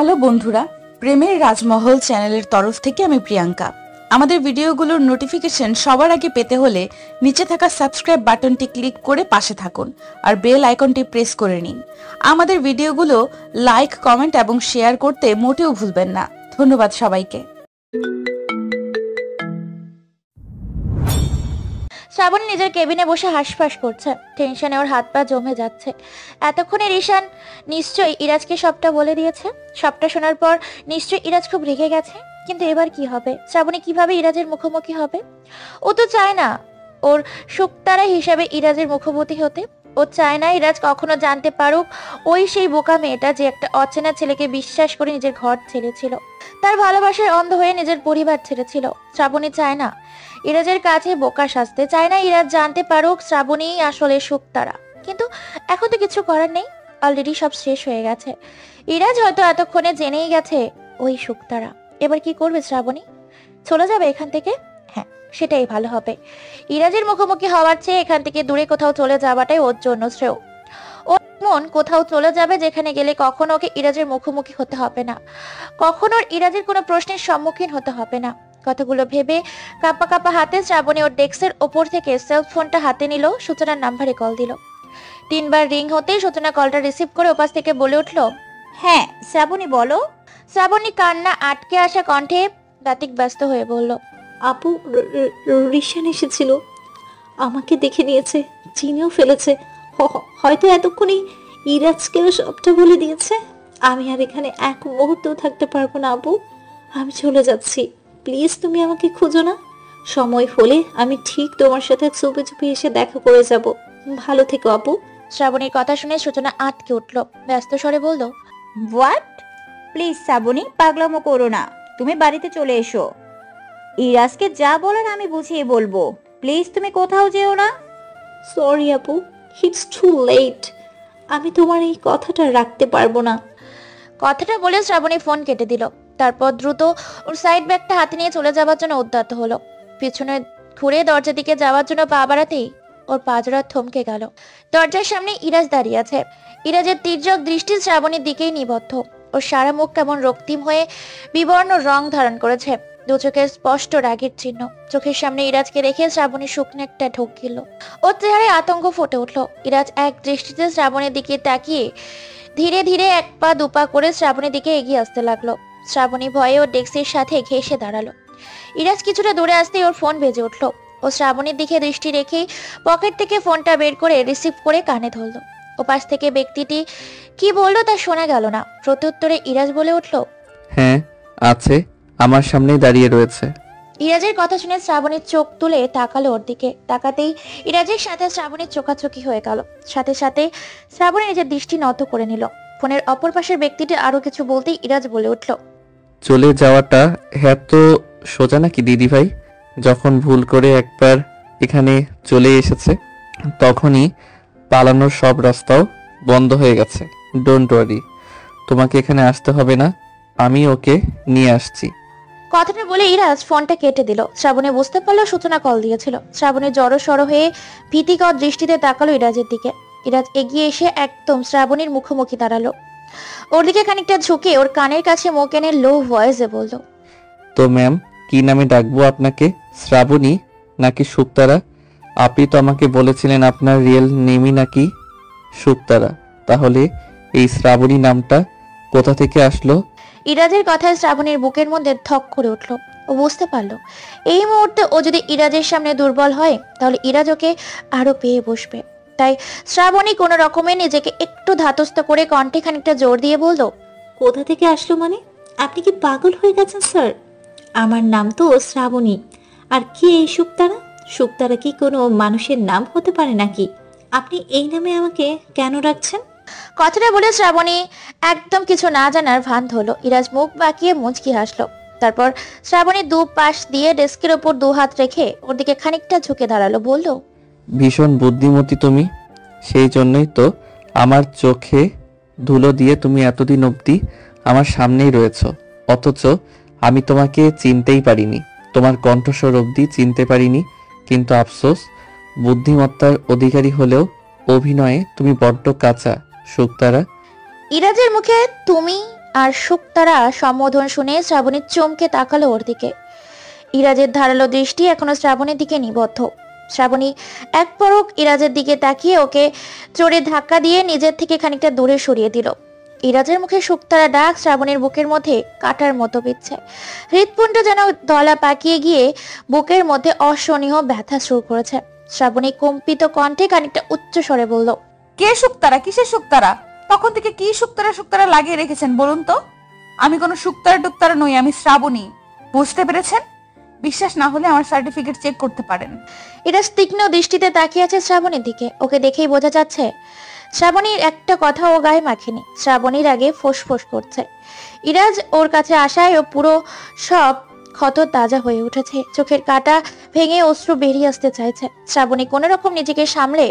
Hello বন্ধুরা, প্রেমের রাজমহল চ্যানেলের তরফ থেকে আমি প্রিয়াঙ্কা। আমাদের ভিডিওগুলোর নোটিফিকেশন সবার আগে পেতে হলে নিচে থাকা সাবস্ক্রাইব বাটনটি ক্লিক করে পাশে থাকুন আর বেল আইকনটি প্রেস করে নিন। আমাদের ভিডিওগুলো লাইক, কমেন্ট এবং শেয়ার করতে মোটেও ভুলবেন না। ধন্যবাদ সবাইকে। শ্রাবণী নিজের কেবিনে বসে হাঁসফাঁস করছে, টেনশনে ওর হাত পা জমে যাচ্ছে। এতক্ষণে রিশান নিশ্চয়ই ইরাজকে সবটা বলে দিয়েছে। সবটা শোনার পর নিশ্চয়ই ইরাজ খুব রেগে গেছে। কিন্তু এবার কি হবে? শ্রাবণী কিভাবে ইরাজের মুখোমুখি হবে? ও তো চায় না ওর শুকতারা হিসাবে ইরাজের মুখোমুখি হতে। ও চায় না ইরাজ কখনো জানতে পারুক ওই সেই বোকা মেয়েটা যে একটা অচেনা ছেলেকে বিশ্বাস করে নিজের ঘর ছেড়েছিল, তার ভালোবাসার অন্ধ হয়ে নিজের পরিবার ছেড়েছিল। শ্রাবণী চায় না ইরাজের কাছে বোকা সাজতে, চায় না ইরাজ জানতে পারুক শ্রাবণী আসলে শুকতারা। কিন্তু এখন তো কিছু করার নেই, অলরেডি সব শেষ হয়ে গেছে। ইরাজ হয়তো এতক্ষণে জেনেই গেছে ওই শুকতারা। এবার কি করবে শ্রাবণী? চলে যাবে এখান থেকে? হ্যাঁ, সেটাই ভালো হবে। ইরাজের মুখোমুখি হওয়ার চেয়ে এখান থেকে দূরে কোথাও চলে যাওয়াটাই ওর জন্য শ্রেয়। ওর মন কোথাও চলে যাবে যেখানে গেলে কখনো ওকে ইরাজের মুখোমুখি হতে হবে না, কখনো ইরাজের কোনো প্রশ্নের সম্মুখীন হতে হবে না। কথাগুলো ভেবে কাপা কাপা হাতে শ্রাবণী ওর ডেস্কের ওপর থেকে সেল ফোনটা হাতে নিল, সূচনার নাম্বারে কল দিল। 3 বার রিং হতেই সূচনা কলটা রিসিভ করে ওপাশ থেকে বলে উঠল, হ্যাঁ শ্রাবণী বলো। শ্রাবণী কান্না আটকে আসা কণ্ঠে ব্যতিক ব্যস্ত হয়ে বলল, আপু, রিশান এসেছিল, আমাকে দেখে নিয়েছে, চিনেও ফেলেছে। হয়তো এতক্ষণে ইরাজকেও সবটা বলে দিয়েছে। আমি আর এখানে এক মুহূর্তও থাকতে পারবো না আপু, আমি চলে যাচ্ছি। প্লিজ তুমি আমাকে খুঁজো না। সময় হলে আমি ঠিক তোমার সাথে চুপি চুপি এসে দেখা করে যাব। ভালো থেকো আপু। শ্রাবণীর কথা শুনে সূচনা আটকে উঠল, ব্যস্ত স্বরে বলল, হোয়াট? প্লিজ শ্রাবণী, পাগলামো করো না, তুমি বাড়িতে চলে এসো। ইরাজকে যা বলার আমি বুঝিয়ে বলবো। প্লিজ তুমি কোথাও যেও না। সরি আপু, ইটস টু লেট। আমি তোমার এই কথাটা রাখতে পারবো না। কথাটা বলে শ্রাবণী ফোন কেটে দিল। তারপর দ্রুত ওর সাইড ব্যাগটা হাতে নিয়ে চলে যাওয়ার জন্য উদ্যত হলো। পিছনে ঘুরে দরজার দিকে যাওয়ার জন্য পা বাড়াতেই ওর পাজরা থমকে গেল। দরজার সামনে ইরাজ দাঁড়িয়ে আছে। ইরাজের তীর্যক দৃষ্টি শ্রাবণীর দিকেই নিবদ্ধ। ওর সারা মুখ কেমন রক্তিম হয়ে বিবর্ণ রং ধারণ করেছে, দু চোখে স্পষ্ট রাগের চিহ্ন। চোখের সামনে ইরাজকে রেখে শ্রাবণী শুকনো একটা ঢোক গেল। ওর চেহারায় আতঙ্ক ফুটে উঠলো। ইরাজ এক দৃষ্টিতে শ্রাবণীর দিকে তাকিয়ে ধীরে ধীরে এক পা দুপা করে শ্রাবণীর দিকে এগিয়ে আসতে লাগলো। শ্রাবণী ভয়ে ওর ডেস্কের সাথে ঘেঁষে দাঁড়ালো। ইরাজ কিছুটা দূরে আসতেই ওর ফোন বেজে উঠলো। ও শ্রাবণীর দিকে দৃষ্টি রেখেই পকেট থেকে ফোনটা বের করে রিসিভ করে কানে ধরলো। ওপাশ থেকে ব্যক্তিটি কি বললো তা শোনা গেল না। প্রত্যুত্তরে ইরাজ বলে উঠলো, হ্যাঁ আছে, আমার সামনেই দাঁড়িয়ে রয়েছে। ইরাজের কথা শুনে শ্রাবণীর চোখ তুলে তাকালো ওর দিকে। তাকাতেই ইরাজের সাথে শ্রাবণীর চোখাচোখি হয়ে গেল। সাথে সাথে শ্রাবণী নিজের দৃষ্টি নত করে নিল। ফোনের অপর পাশের ব্যক্তিটি আরো কিছু বলতেই ইরাজ বলে উঠলো, চলে যাওয়াটা এত সোজা নাকি দিদি ভাই? যখন ভুল করে একবার এখানে চলে এসেছে তখনই পালানোর সব রাস্তাও বন্ধ হয়ে গেছে। ডোন্ট ওয়ারি, তোমাকে এখানে আসতে হবে না, আমি ওকে নিয়ে আসছি। কথাটা বলে ইরাজ ফোনটা কেটে দিল। শ্রাবণী বুঝতে পারলো সূচনা কল দিয়েছিল। শ্রাবণী জড়ো সড়ো হয়ে ভীতিকর দৃষ্টিতে তাকালো ইরাজের দিকে। ইরাজ এগিয়ে এসে একদম শ্রাবণীর মুখোমুখি দাঁড়ালো। ওর দিকে খানিকটা ঝুঁকে ওর কানের কাছে মুখ এনে লো ভয়েসে বলল, তো ম্যাম, কি নামে ডাকবো আপনাকে? শ্রাবণী নাকি শুকতারা? আপনি তো আমাকে বলেছিলেন আপনার রিয়েল নেমই নাকি শুকতারা। তাহলে এই শ্রাবণী নামটা কোথা থেকে আসলো? ইরাজের কথায় শ্রাবণীর বুকের মধ্যে ধক করে উঠল। ও বুঝতে পারলো এই মুহূর্তে ও যদি ইরাজের সামনে দুর্বল হয় তাহলে ইরাজ ওকে আরো পেয়ে বসবে। তাই শ্রাবণী কোনো রকমে নিজেকে একটু ধাতস্থ করে কণ্ঠে খানিকটা জোর দিয়ে বলল, কোথা থেকে আসলো মানে? আপনি কি পাগল হয়ে গেছেন স্যার? আমার নাম তো শ্রাবণী। আর কি এই শুকতারা? শুকতারা কি কোনো মানুষের নাম হতে পারে নাকি? আপনি এই নামে আমাকে কেন রাখছেন? কথাটা বলে শ্রাবণী একদম কিছু না জানার ভান হলো। ইরাজ মুখ বাঁকিয়ে মুচকি হাসলো। তারপর শ্রাবণী দু পাশ দিয়ে ডেস্কের ওপর 2 হাত রেখে ওর দিকে খানিকটা ঝুঁকে দাঁড়ালো, বলল, ভীষণ বুদ্ধিমতী তুমি, সেই জন্যই তো আমার চোখে ধুলো দিয়ে তুমি এতদিন অবধি আমার সামনেই রয়েছ, অথচ আমি তোমাকে চিনতেই পারিনি, তোমার কণ্ঠস্বর অবধি চিনতে পারিনি। কিন্তু আফসোস, বুদ্ধিমত্তার অধিকারী হলেও অভিনয়ে তুমি বড্ড কাঁচা শুকতারা। ইরাজের মুখে তুমি আর শুকতারা সম্বোধন শুনে শ্রাবণী চমকে তাকালো ওর দিকে। ইরাজের ধারালো দৃষ্টি এখনো শ্রাবণের দিকে নিবদ্ধ। শ্রাবণী এক পলক ইরাজের দিকে তাকিয়ে ওকে জোরে ধাক্কা দিয়ে নিজের থেকে খানিকটা দূরে সরিয়ে দিল। ইরাজের মুখে শুকতারা ডাক শ্রাবণীর বুকের মধ্যে কাটার মতো বিচ্ছে। হৃৎপিণ্ড যেন দলা পাকিয়ে গিয়ে বুকের মধ্যে অসহনীয় ব্যথা শুরু করেছে। শ্রাবণী কম্পিত কণ্ঠে খানিকটা উচ্চ স্বরে বলল, কে শুকতারা? কিসের শুকতারা? তখন থেকে কি শুকতারা লাগিয়ে রেখেছেন বলুন তো? আমি কোনো শুকতারা নই, আমি শ্রাবণী। বুঝতে পেরেছেন? বিশ্বাস না হলে আমার সার্টিফিকেট চেক করতে পারেন। ইরাজ তীক্ষ্ণ দৃষ্টিতে তাকিয়ে আছে শ্রাবণীর দিকে। ওকে দেখেই বোঝা যাচ্ছে শ্রাবণীর একটা কথা ও গায়ে মাখেনি। শ্রাবণীর আগে ফোঁস করছে। ইরাজ ওর কাছে আসায় ও পুরো সব ক্ষত তাজা হয়ে উঠেছে। চোখের কাটা ভেঙে অশ্রু বেরিয়ে আসতে চাইছে। শ্রাবণী কোনো রকম নিজেকে সামলে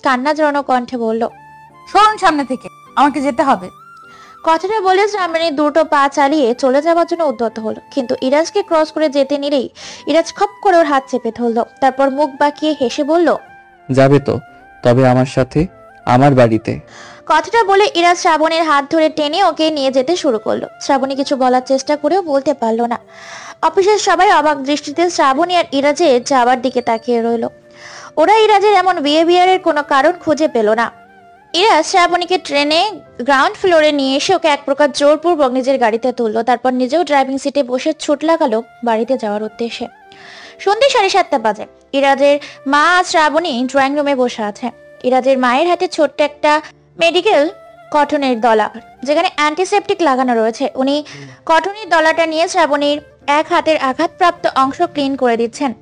কান্না জড়ানো কণ্ঠে বলল, সরুন সামনে থেকে, আমাকে যেতে হবে। কথাটা বলে শ্রাবণী দুটো পা চালিয়ে চলে যাওয়ার জন্য উদ্যত হলো, কিন্তু ইরাজকে ক্রস করে যেতে নিলেই ইরাজ খপ করে ওর হাত চেপে ধরলো। তারপর মুখ বাঁকিয়ে হেসে বলল, যাবে তো, তবে আমার সাথে আমার বাড়িতে। কথাটা বলে ইরাজ শ্রাবণীর হাত ধরে টেনে ওকে নিয়ে যেতে শুরু করলো। শ্রাবণী কিছু বলার চেষ্টা করেও বলতে পারলো না। অফিসের সবাই অবাক দৃষ্টিতে শ্রাবণী আর ইরাজের যাওয়ার দিকে তাকিয়ে রইলো। ওরা ইরাজের এমন বিহেভিয়ারের কোনো কারণ খুঁজে পেল না। ইরাজ শ্রাবণীকে ট্রেনে গ্রাউন্ড ফ্লোরে নিয়ে এসে ওকে এক প্রকার জোরপূর্বক নিজের গাড়িতে তুললো। তারপর নিজেও ড্রাইভিং সিটে বসে ছুট লাগালো বাড়িতে যাওয়ার উদ্দেশ্যে। সন্ধ্যে 7:30 বাজে। ইরাজের মা আর শ্রাবণী ড্রয়িং রুমে বসে আছে। ইরাজের মায়ের হাতে ছোট্ট একটা মেডিকেল কটনের দলা, যেখানে অ্যান্টিসেপটিক লাগানো রয়েছে। উনি কটনের দলাটা নিয়ে শ্রাবণীর এক হাতের আঘাতপ্রাপ্ত অংশ ক্লিন করে দিচ্ছেন।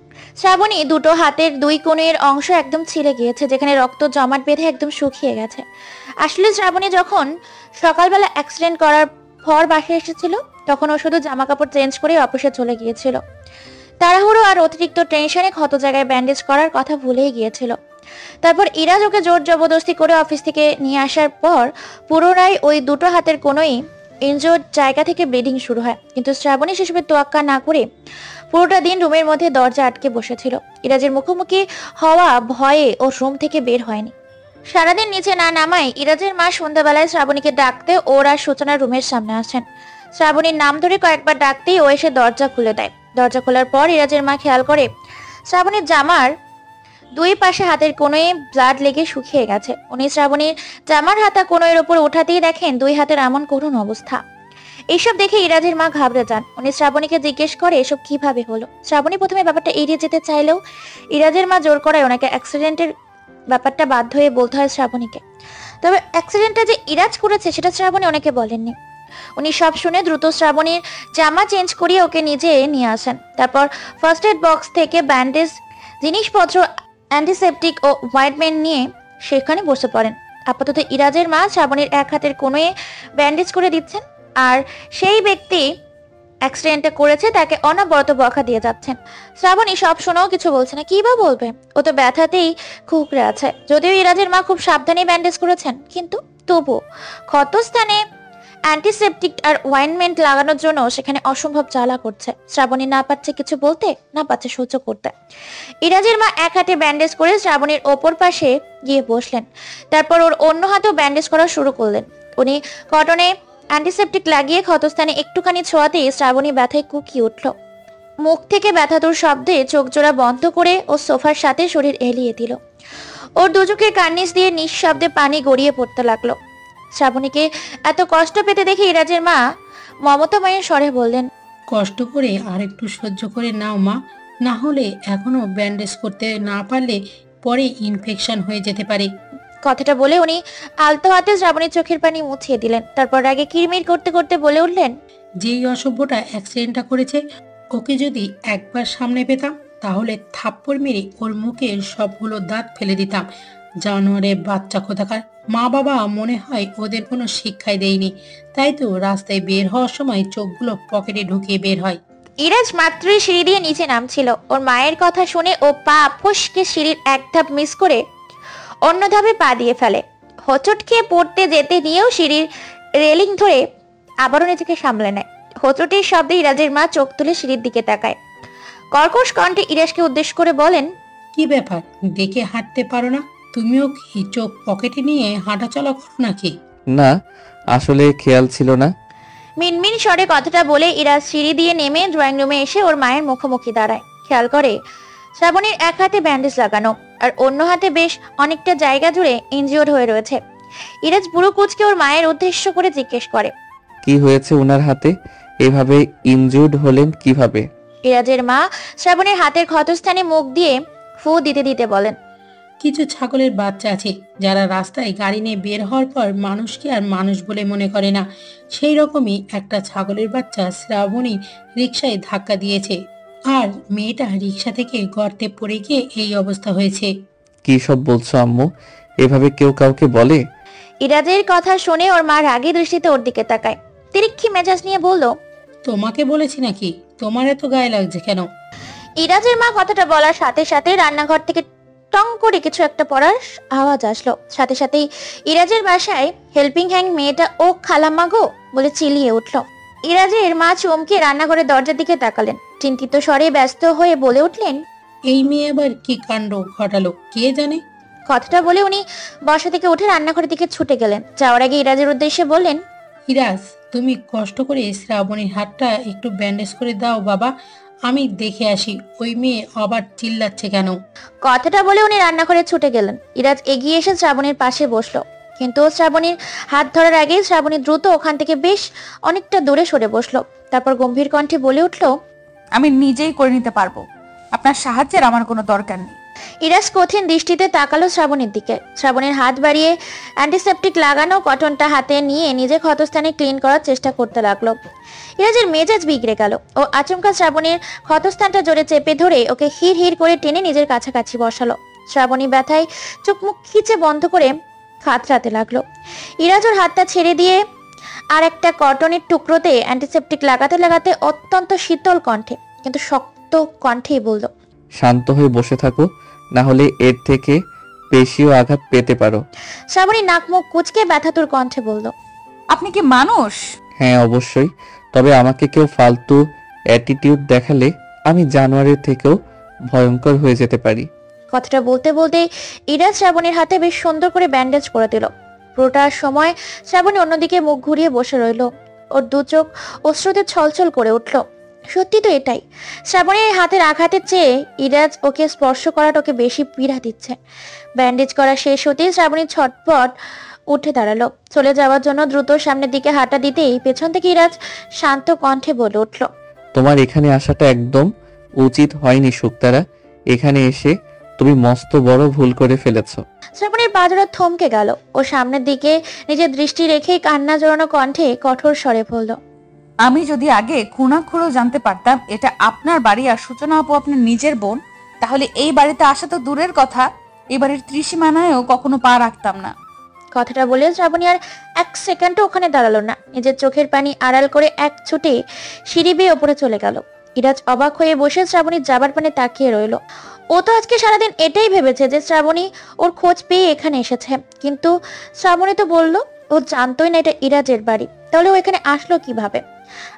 শ্রাবণী দুটো হাতের দুই কোণের অংশ একদম ছিঁড়ে গিয়েছে, যেখানে রক্ত জমাট বেঁধে একদম শুকিয়ে গেছে। আসলে শ্রাবণী যখন সকালবেলা অ্যাক্সিডেন্ট করার পর বাসায় এসেছিল, তখন ও শুধু জামা কাপড় চেঞ্জ করে অফিসে চলে গিয়েছিল। তাড়াহুড়ো আর অতিরিক্ত টেনশনে ক্ষত জায়গায় ব্যান্ডেজ করার কথা ভুলেই গিয়েছিল। তারপর ইরাজ ওকে জোর জবরদস্তি করে অফিস থেকে নিয়ে আসার পর পুনরায় ওই দুটো হাতের কোনোই ইনজোর্ড জায়গা থেকে ব্লিডিং শুরু হয়। কিন্তু শ্রাবণী সেসবের তোয়াক্কা না করে পুরোটা দিন রুমের মধ্যে দরজা আটকে বসেছিল। ইরাজের মুখোমুখি হওয়া ভয়ে ও রুম থেকে বের হয়নি। সারাদিন নিচে না নামায় ইরাজের মা সন্ধ্যাবেলায় শ্রাবণীকে ডাকতে ওর আর সূচনা রুমের সামনে আসেন। শ্রাবণীর নাম ধরে কয়েকবার ডাকতেই ও এসে দরজা খুলে দেয়। দরজা খোলার পর ইরাজের মা খেয়াল করে শ্রাবণীর জামার দুই পাশে হাতের কোনোয় ব্লাড লেগে শুকিয়ে গেছে। উনি শ্রাবণীর জামার হাতা কোনোয়ের ওপর উঠাতেই দেখেন দুই হাতের এমন করুণ অবস্থা। এইসব দেখে ইরাজের মা ঘাবড়ে যান। উনি শ্রাবণীকে জিজ্ঞেস করে এসব কিভাবে হলো। শ্রাবণী প্রথমে ব্যাপারটা এড়িয়ে যেতে চাইলেও ইরাজের মা জোর করায় ওনাকে অ্যাক্সিডেন্টের ব্যাপারটা বাধ্য হয়ে বলতে হয় শ্রাবণীকে। তবে অ্যাক্সিডেন্টটা যে ইরাজ করেছে সেটা শ্রাবণী ওনাকে বলেননি। উনি সব শুনে দ্রুত শ্রাবণীর জামা চেঞ্জ করিয়ে ওকে নিজে নিয়ে আসেন। তারপর ফার্স্ট এড বক্স থেকে ব্যান্ডেজ, জিনিসপত্র, অ্যান্টিসেপটিক ও ওয়াইটমেন্ট নিয়ে সেখানে বসে পড়েন। আপাতত ইরাজের মা শ্রাবণীর এক হাতের কোনোয় ব্যান্ডেজ করে দিচ্ছেন, আর সেই ব্যক্তি অ্যাক্সিডেন্টটা করেছে তাকে অনবরত বকা দিয়ে যাচ্ছেন। শ্রাবণী সব শুনেও কিছু বলছে না। কি বা বলবে, ও তো ব্যথাতেই কুকড়ে আছে। যদিও ইরাজের মা খুব সাবধানে ব্যান্ডেজ করেছেন, কিন্তু তবু ক্ষতস্থানে অ্যান্টিসেপটিক আর ওয়াইনমেন্ট লাগানোর জন্য সেখানে অসম্ভব জ্বালা করছে। শ্রাবণী না পাচ্ছে কিছু বলতে, না পাচ্ছে সহ্য করতে। ইরাজের মা এক হাতে ব্যান্ডেজ করে শ্রাবণীর ওপর পাশে গিয়ে বসলেন। তারপর ওর অন্য হাতেও ব্যান্ডেজ করা শুরু করলেন। উনি কটনে অ্যান্টিসেপটিক লাগিয়ে ক্ষতস্থানে একটুখানি ছোঁয়াতেই শ্রাবণী ব্যথায় কুকিয়ে উঠল। মুখ থেকে ব্যথাতুর শব্দে চোখ জোড়া বন্ধ করে ও সোফার সাথে শরীর এলিয়ে দিল। ওর দুচোখের কার্নিশ দিয়ে নিঃশব্দে পানি গড়িয়ে পড়তে লাগলো। শ্রাবণীকে এত কষ্ট পেতে দেখে ইরাজের মা মমতাময়ের স্বরে বললেন, কষ্ট করে আর একটু সহ্য করে নাও মা, না হলে এখনো ব্যান্ডেজ করতে না পারলে পরে ইনফেকশন হয়ে যেতে পারে। কথাটা বলে উনি আলতো হাতে শ্রাবণীর চোখের পানি মুছিয়ে দিলেন। তারপর আগে কিরমির করতে করতে বলে উঠলেন, যেই অসভ্যটা অ্যাক্সিডেন্টটা করেছে ওকে যদি একবার সামনে পেতাম তাহলে থাপ্পড় মেরে ওর মুখের সবগুলো দাঁত ফেলে দিতাম। জানোয়ারের বাচ্চা কোথাকার। মা বাবা মনে হয় ওদের কোনো শিক্ষাই দেয়নি, তাই তো রাস্তায় বের হওয়ার সময় চোখগুলো পকেটে ঢুকিয়ে বের হয়। ইরাজ মাত্রই সিঁড়ি দিয়ে নিচে নামছিল। ওর মায়ের কথা শুনে ও পা ফসকে সিঁড়ির এক ধাপ মিস করে অন্য ধাপে পা দিয়ে ফেলে। হোঁচট খেয়ে পড়তে যেতে নিয়েও সিঁড়ির রেলিং ধরে আবারও নিজেকে সামলে নেয়। হোঁচটের শব্দে ইরাজের মা চোখ তুলে সিঁড়ির দিকে তাকায়। কর্কশ কণ্ঠে ইরাজকে উদ্দেশ্য করে বলেন, কি ব্যাপার, দেখে হাঁটতে পারো না? তুমিও কি চোখ পকেটে নিয়ে হাঁটাচলা করো নাকি? না, আসলে খেয়াল ছিল না। মিনমিন স্বরে কথাটা বলে ইরাজ সিঁড়ি দিয়ে নেমে ড্রয়িং রুমে এসে ওর মায়ের মুখোমুখি দাঁড়ায়। খেয়াল করে শ্রাবণীর এক হাতে ব্যান্ডেজ লাগানো আর অন্য হাতে বেশ অনেকটা জায়গা জুড়ে ইনজিওর্ড হয়ে রয়েছে। ইরাজ বুড়ো কুচকে ওর মায়ের উদ্দেশ্য করে জিজ্ঞেস করে, কি হয়েছে ওনার হাতে? এভাবে ইনজুর্ড হলেন কিভাবে? ইরাজের মা শ্রাবণের হাতের ক্ষতস্থানে মুখ দিয়ে ফু দিতে দিতে বলেন, কিছু ছাগলের বাচ্চা আছে যারা রাস্তায় গাড়ি নিয়ে বের হওয়ার পর মানুষকে আর মানুষ বলে মনে করে না। সেই রকমই একটা ছাগলের বাচ্চা শ্রাবণী রিকশায় ধাক্কা দিয়েছে, আর মেয়েটা রিকশা থেকে গর্তে পড়ে গিয়ে এই অবস্থা হয়েছে। কি সব বলছো আম্মু? এভাবে কেউ কাউকে বলে? ইরাজের কথা শুনে ওর মা রাগী দৃষ্টিতে ওর দিকে তাকায়। তিরিক্ষি মেজাজ নিয়ে বলল, তোমাকে বলেছি নাকি? তোমার এত গায়ে লাগছে কেন? ইরাজের মা কথাটা বলার সাথে সাথে রান্নাঘর থেকে টং করে কিছু একটা পড়ার আওয়াজ আসলো। সাথে সাথেই ইরাজের বাসায় হেল্পিং হ্যান্ড মেয়েটা ও খালাম্মা গো বলে চিল্লিয়ে উঠল। ইরাজের মা চমকে রান্নাঘরের দরজার দিকে তাকালেন, চিন্তিত স্বরে ব্যস্ত হয়ে বলে উঠলেন, এই মেয়ে আবার কি কাণ্ড ঘটালো কে জানে। কথাটা বলে উনি বসা থেকে উঠে রান্নাঘরের দিকে ছুটে গেলেন। যাওয়ার আগে ইরাজের উদ্দেশ্যে বললেন, ইরাজ, তুমি কষ্ট করে শ্রাবণীর হাতটা একটু ব্যান্ডেজ করে দাও বাবা, আমি দেখে আসি ওই মেয়ে আবার চিল্লাচ্ছে কেন। কথাটা বলে উনি রান্নাঘরে ছুটে গেলেন। ইরাজ এগিয়ে এসে শ্রাবণীর পাশে বসলো, কিন্তু শ্রাবণীর হাত ধরার আগেই শ্রাবণী দ্রুত ওখান থেকে বেশ অনেকটা দূরে সরে বসলো। তারপর গম্ভীর কণ্ঠে বলে উঠলো, আমি নিজেই করে নিতে পারবো, আপনার সাহায্যের আমার কোনো দরকার নেই। ইরাজ কঠিন দৃষ্টিতে তাকালো শ্রাবণীর দিকে। শ্রাবণীর হাত বাড়িয়ে অ্যান্টিসেপটিক লাগানো কটনটা হাতে নিয়ে নিজে ক্ষতস্থানে ক্লিন করার চেষ্টা করতে লাগলো। ইরাজের মেজাজ বিগড়ে গেল। ও আচমকা শ্রাবণীর ক্ষতস্থানটা জোরে চেপে ধরে ওকে হির হির করে টেনে নিজের কাছাকাছি বসালো। শ্রাবণী ব্যথায় চোখ মুখ খিচে বন্ধ করে খাতরাতে লাগলো। ইরাজ ওর হাতটা ছেড়ে দিয়ে আর একটা কটনের টুকরোতে অ্যান্টিসেপটিক লাগাতে লাগাতে অত্যন্ত শীতল কণ্ঠে কিন্তু শক্ত কণ্ঠেই বলল, শান্ত হয়ে বসে থাকো, না হলে এর থেকে বেশিও আঘাত পেতে পারো। শ্রাবণী নাক মুখ কুচকে ব্যথাতুর কণ্ঠে বলল, আপনি কি মানুষ? হ্যাঁ অবশ্যই, তবে আমাকে কেউ ফালতু অ্যাটিটিউড দেখালে আমি জানোয়ারের থেকেও ভয়ঙ্কর হয়ে যেতে পারি। কথাটা বলতে বলতে ইরাজ শ্রাবণীর হাতে বেশ সুন্দর করে ব্যান্ডেজ করে দিল। পুরোটার সময় শ্রাবণী অন্যদিকে মুখ ঘুরিয়ে বসে রইল। ওর দু চোখ অশ্রুতে ছলছল করে উঠল। সত্যি তো এটাই, শ্রাবণীর হাতের আঘাতের চেয়ে ইরাজ ওকে স্পর্শ করাটা ওকে বেশি পীড়া দিচ্ছে। ব্যান্ডেজ করা শেষ হতেই শ্রাবণী ছটপট উঠে দাঁড়ালো। চলে যাওয়ার জন্য দ্রুত সামনের দিকে হাঁটা দিতেই পেছন থেকে ইরাজ শান্ত কণ্ঠে বলে উঠল, তোমার এখানে আসাটা একদম উচিত হয়নি শুক্তারা, এখানে এসে তুমি মস্ত বড় ভুল করে ফেলেছো। শ্রাবণীর পাজরা থমকে গেল। ও সামনের দিকে নিজের দৃষ্টি রেখেই কান্না জড়ানো কণ্ঠে কঠোর স্বরে বলল, আমি যদি আগে খুনাখুরো জানতে পারতাম এটা আপনার বাড়ি আর সূচনা আপু আপনার নিজের বোন, তাহলে এই বাড়িতে আসা তো দূরের কথা, এই বাড়ির ত্রিসীমানায়ও কখনো পা রাখতাম না। কথাটা বলে শ্রাবণী আর এক সেকেন্ডও ওখানে দাঁড়ালো না। নিজের চোখের পানি আড়াল করে এক ছুটে সিঁড়ি বেয়ে ওপরে চলে গেল। ইরাজ অবাক হয়ে বসে শ্রাবণীর যাবার পানে তাকিয়ে রইল। ও তো আজকে সারাদিন এটাই ভেবেছে যে শ্রাবণী ওর খোঁজ পেয়ে এখানে এসেছে, কিন্তু শ্রাবণী তো বললো ও জানতোই না এটা ইরাজের বাড়ি, তাহলে ও এখানে আসলো কিভাবে?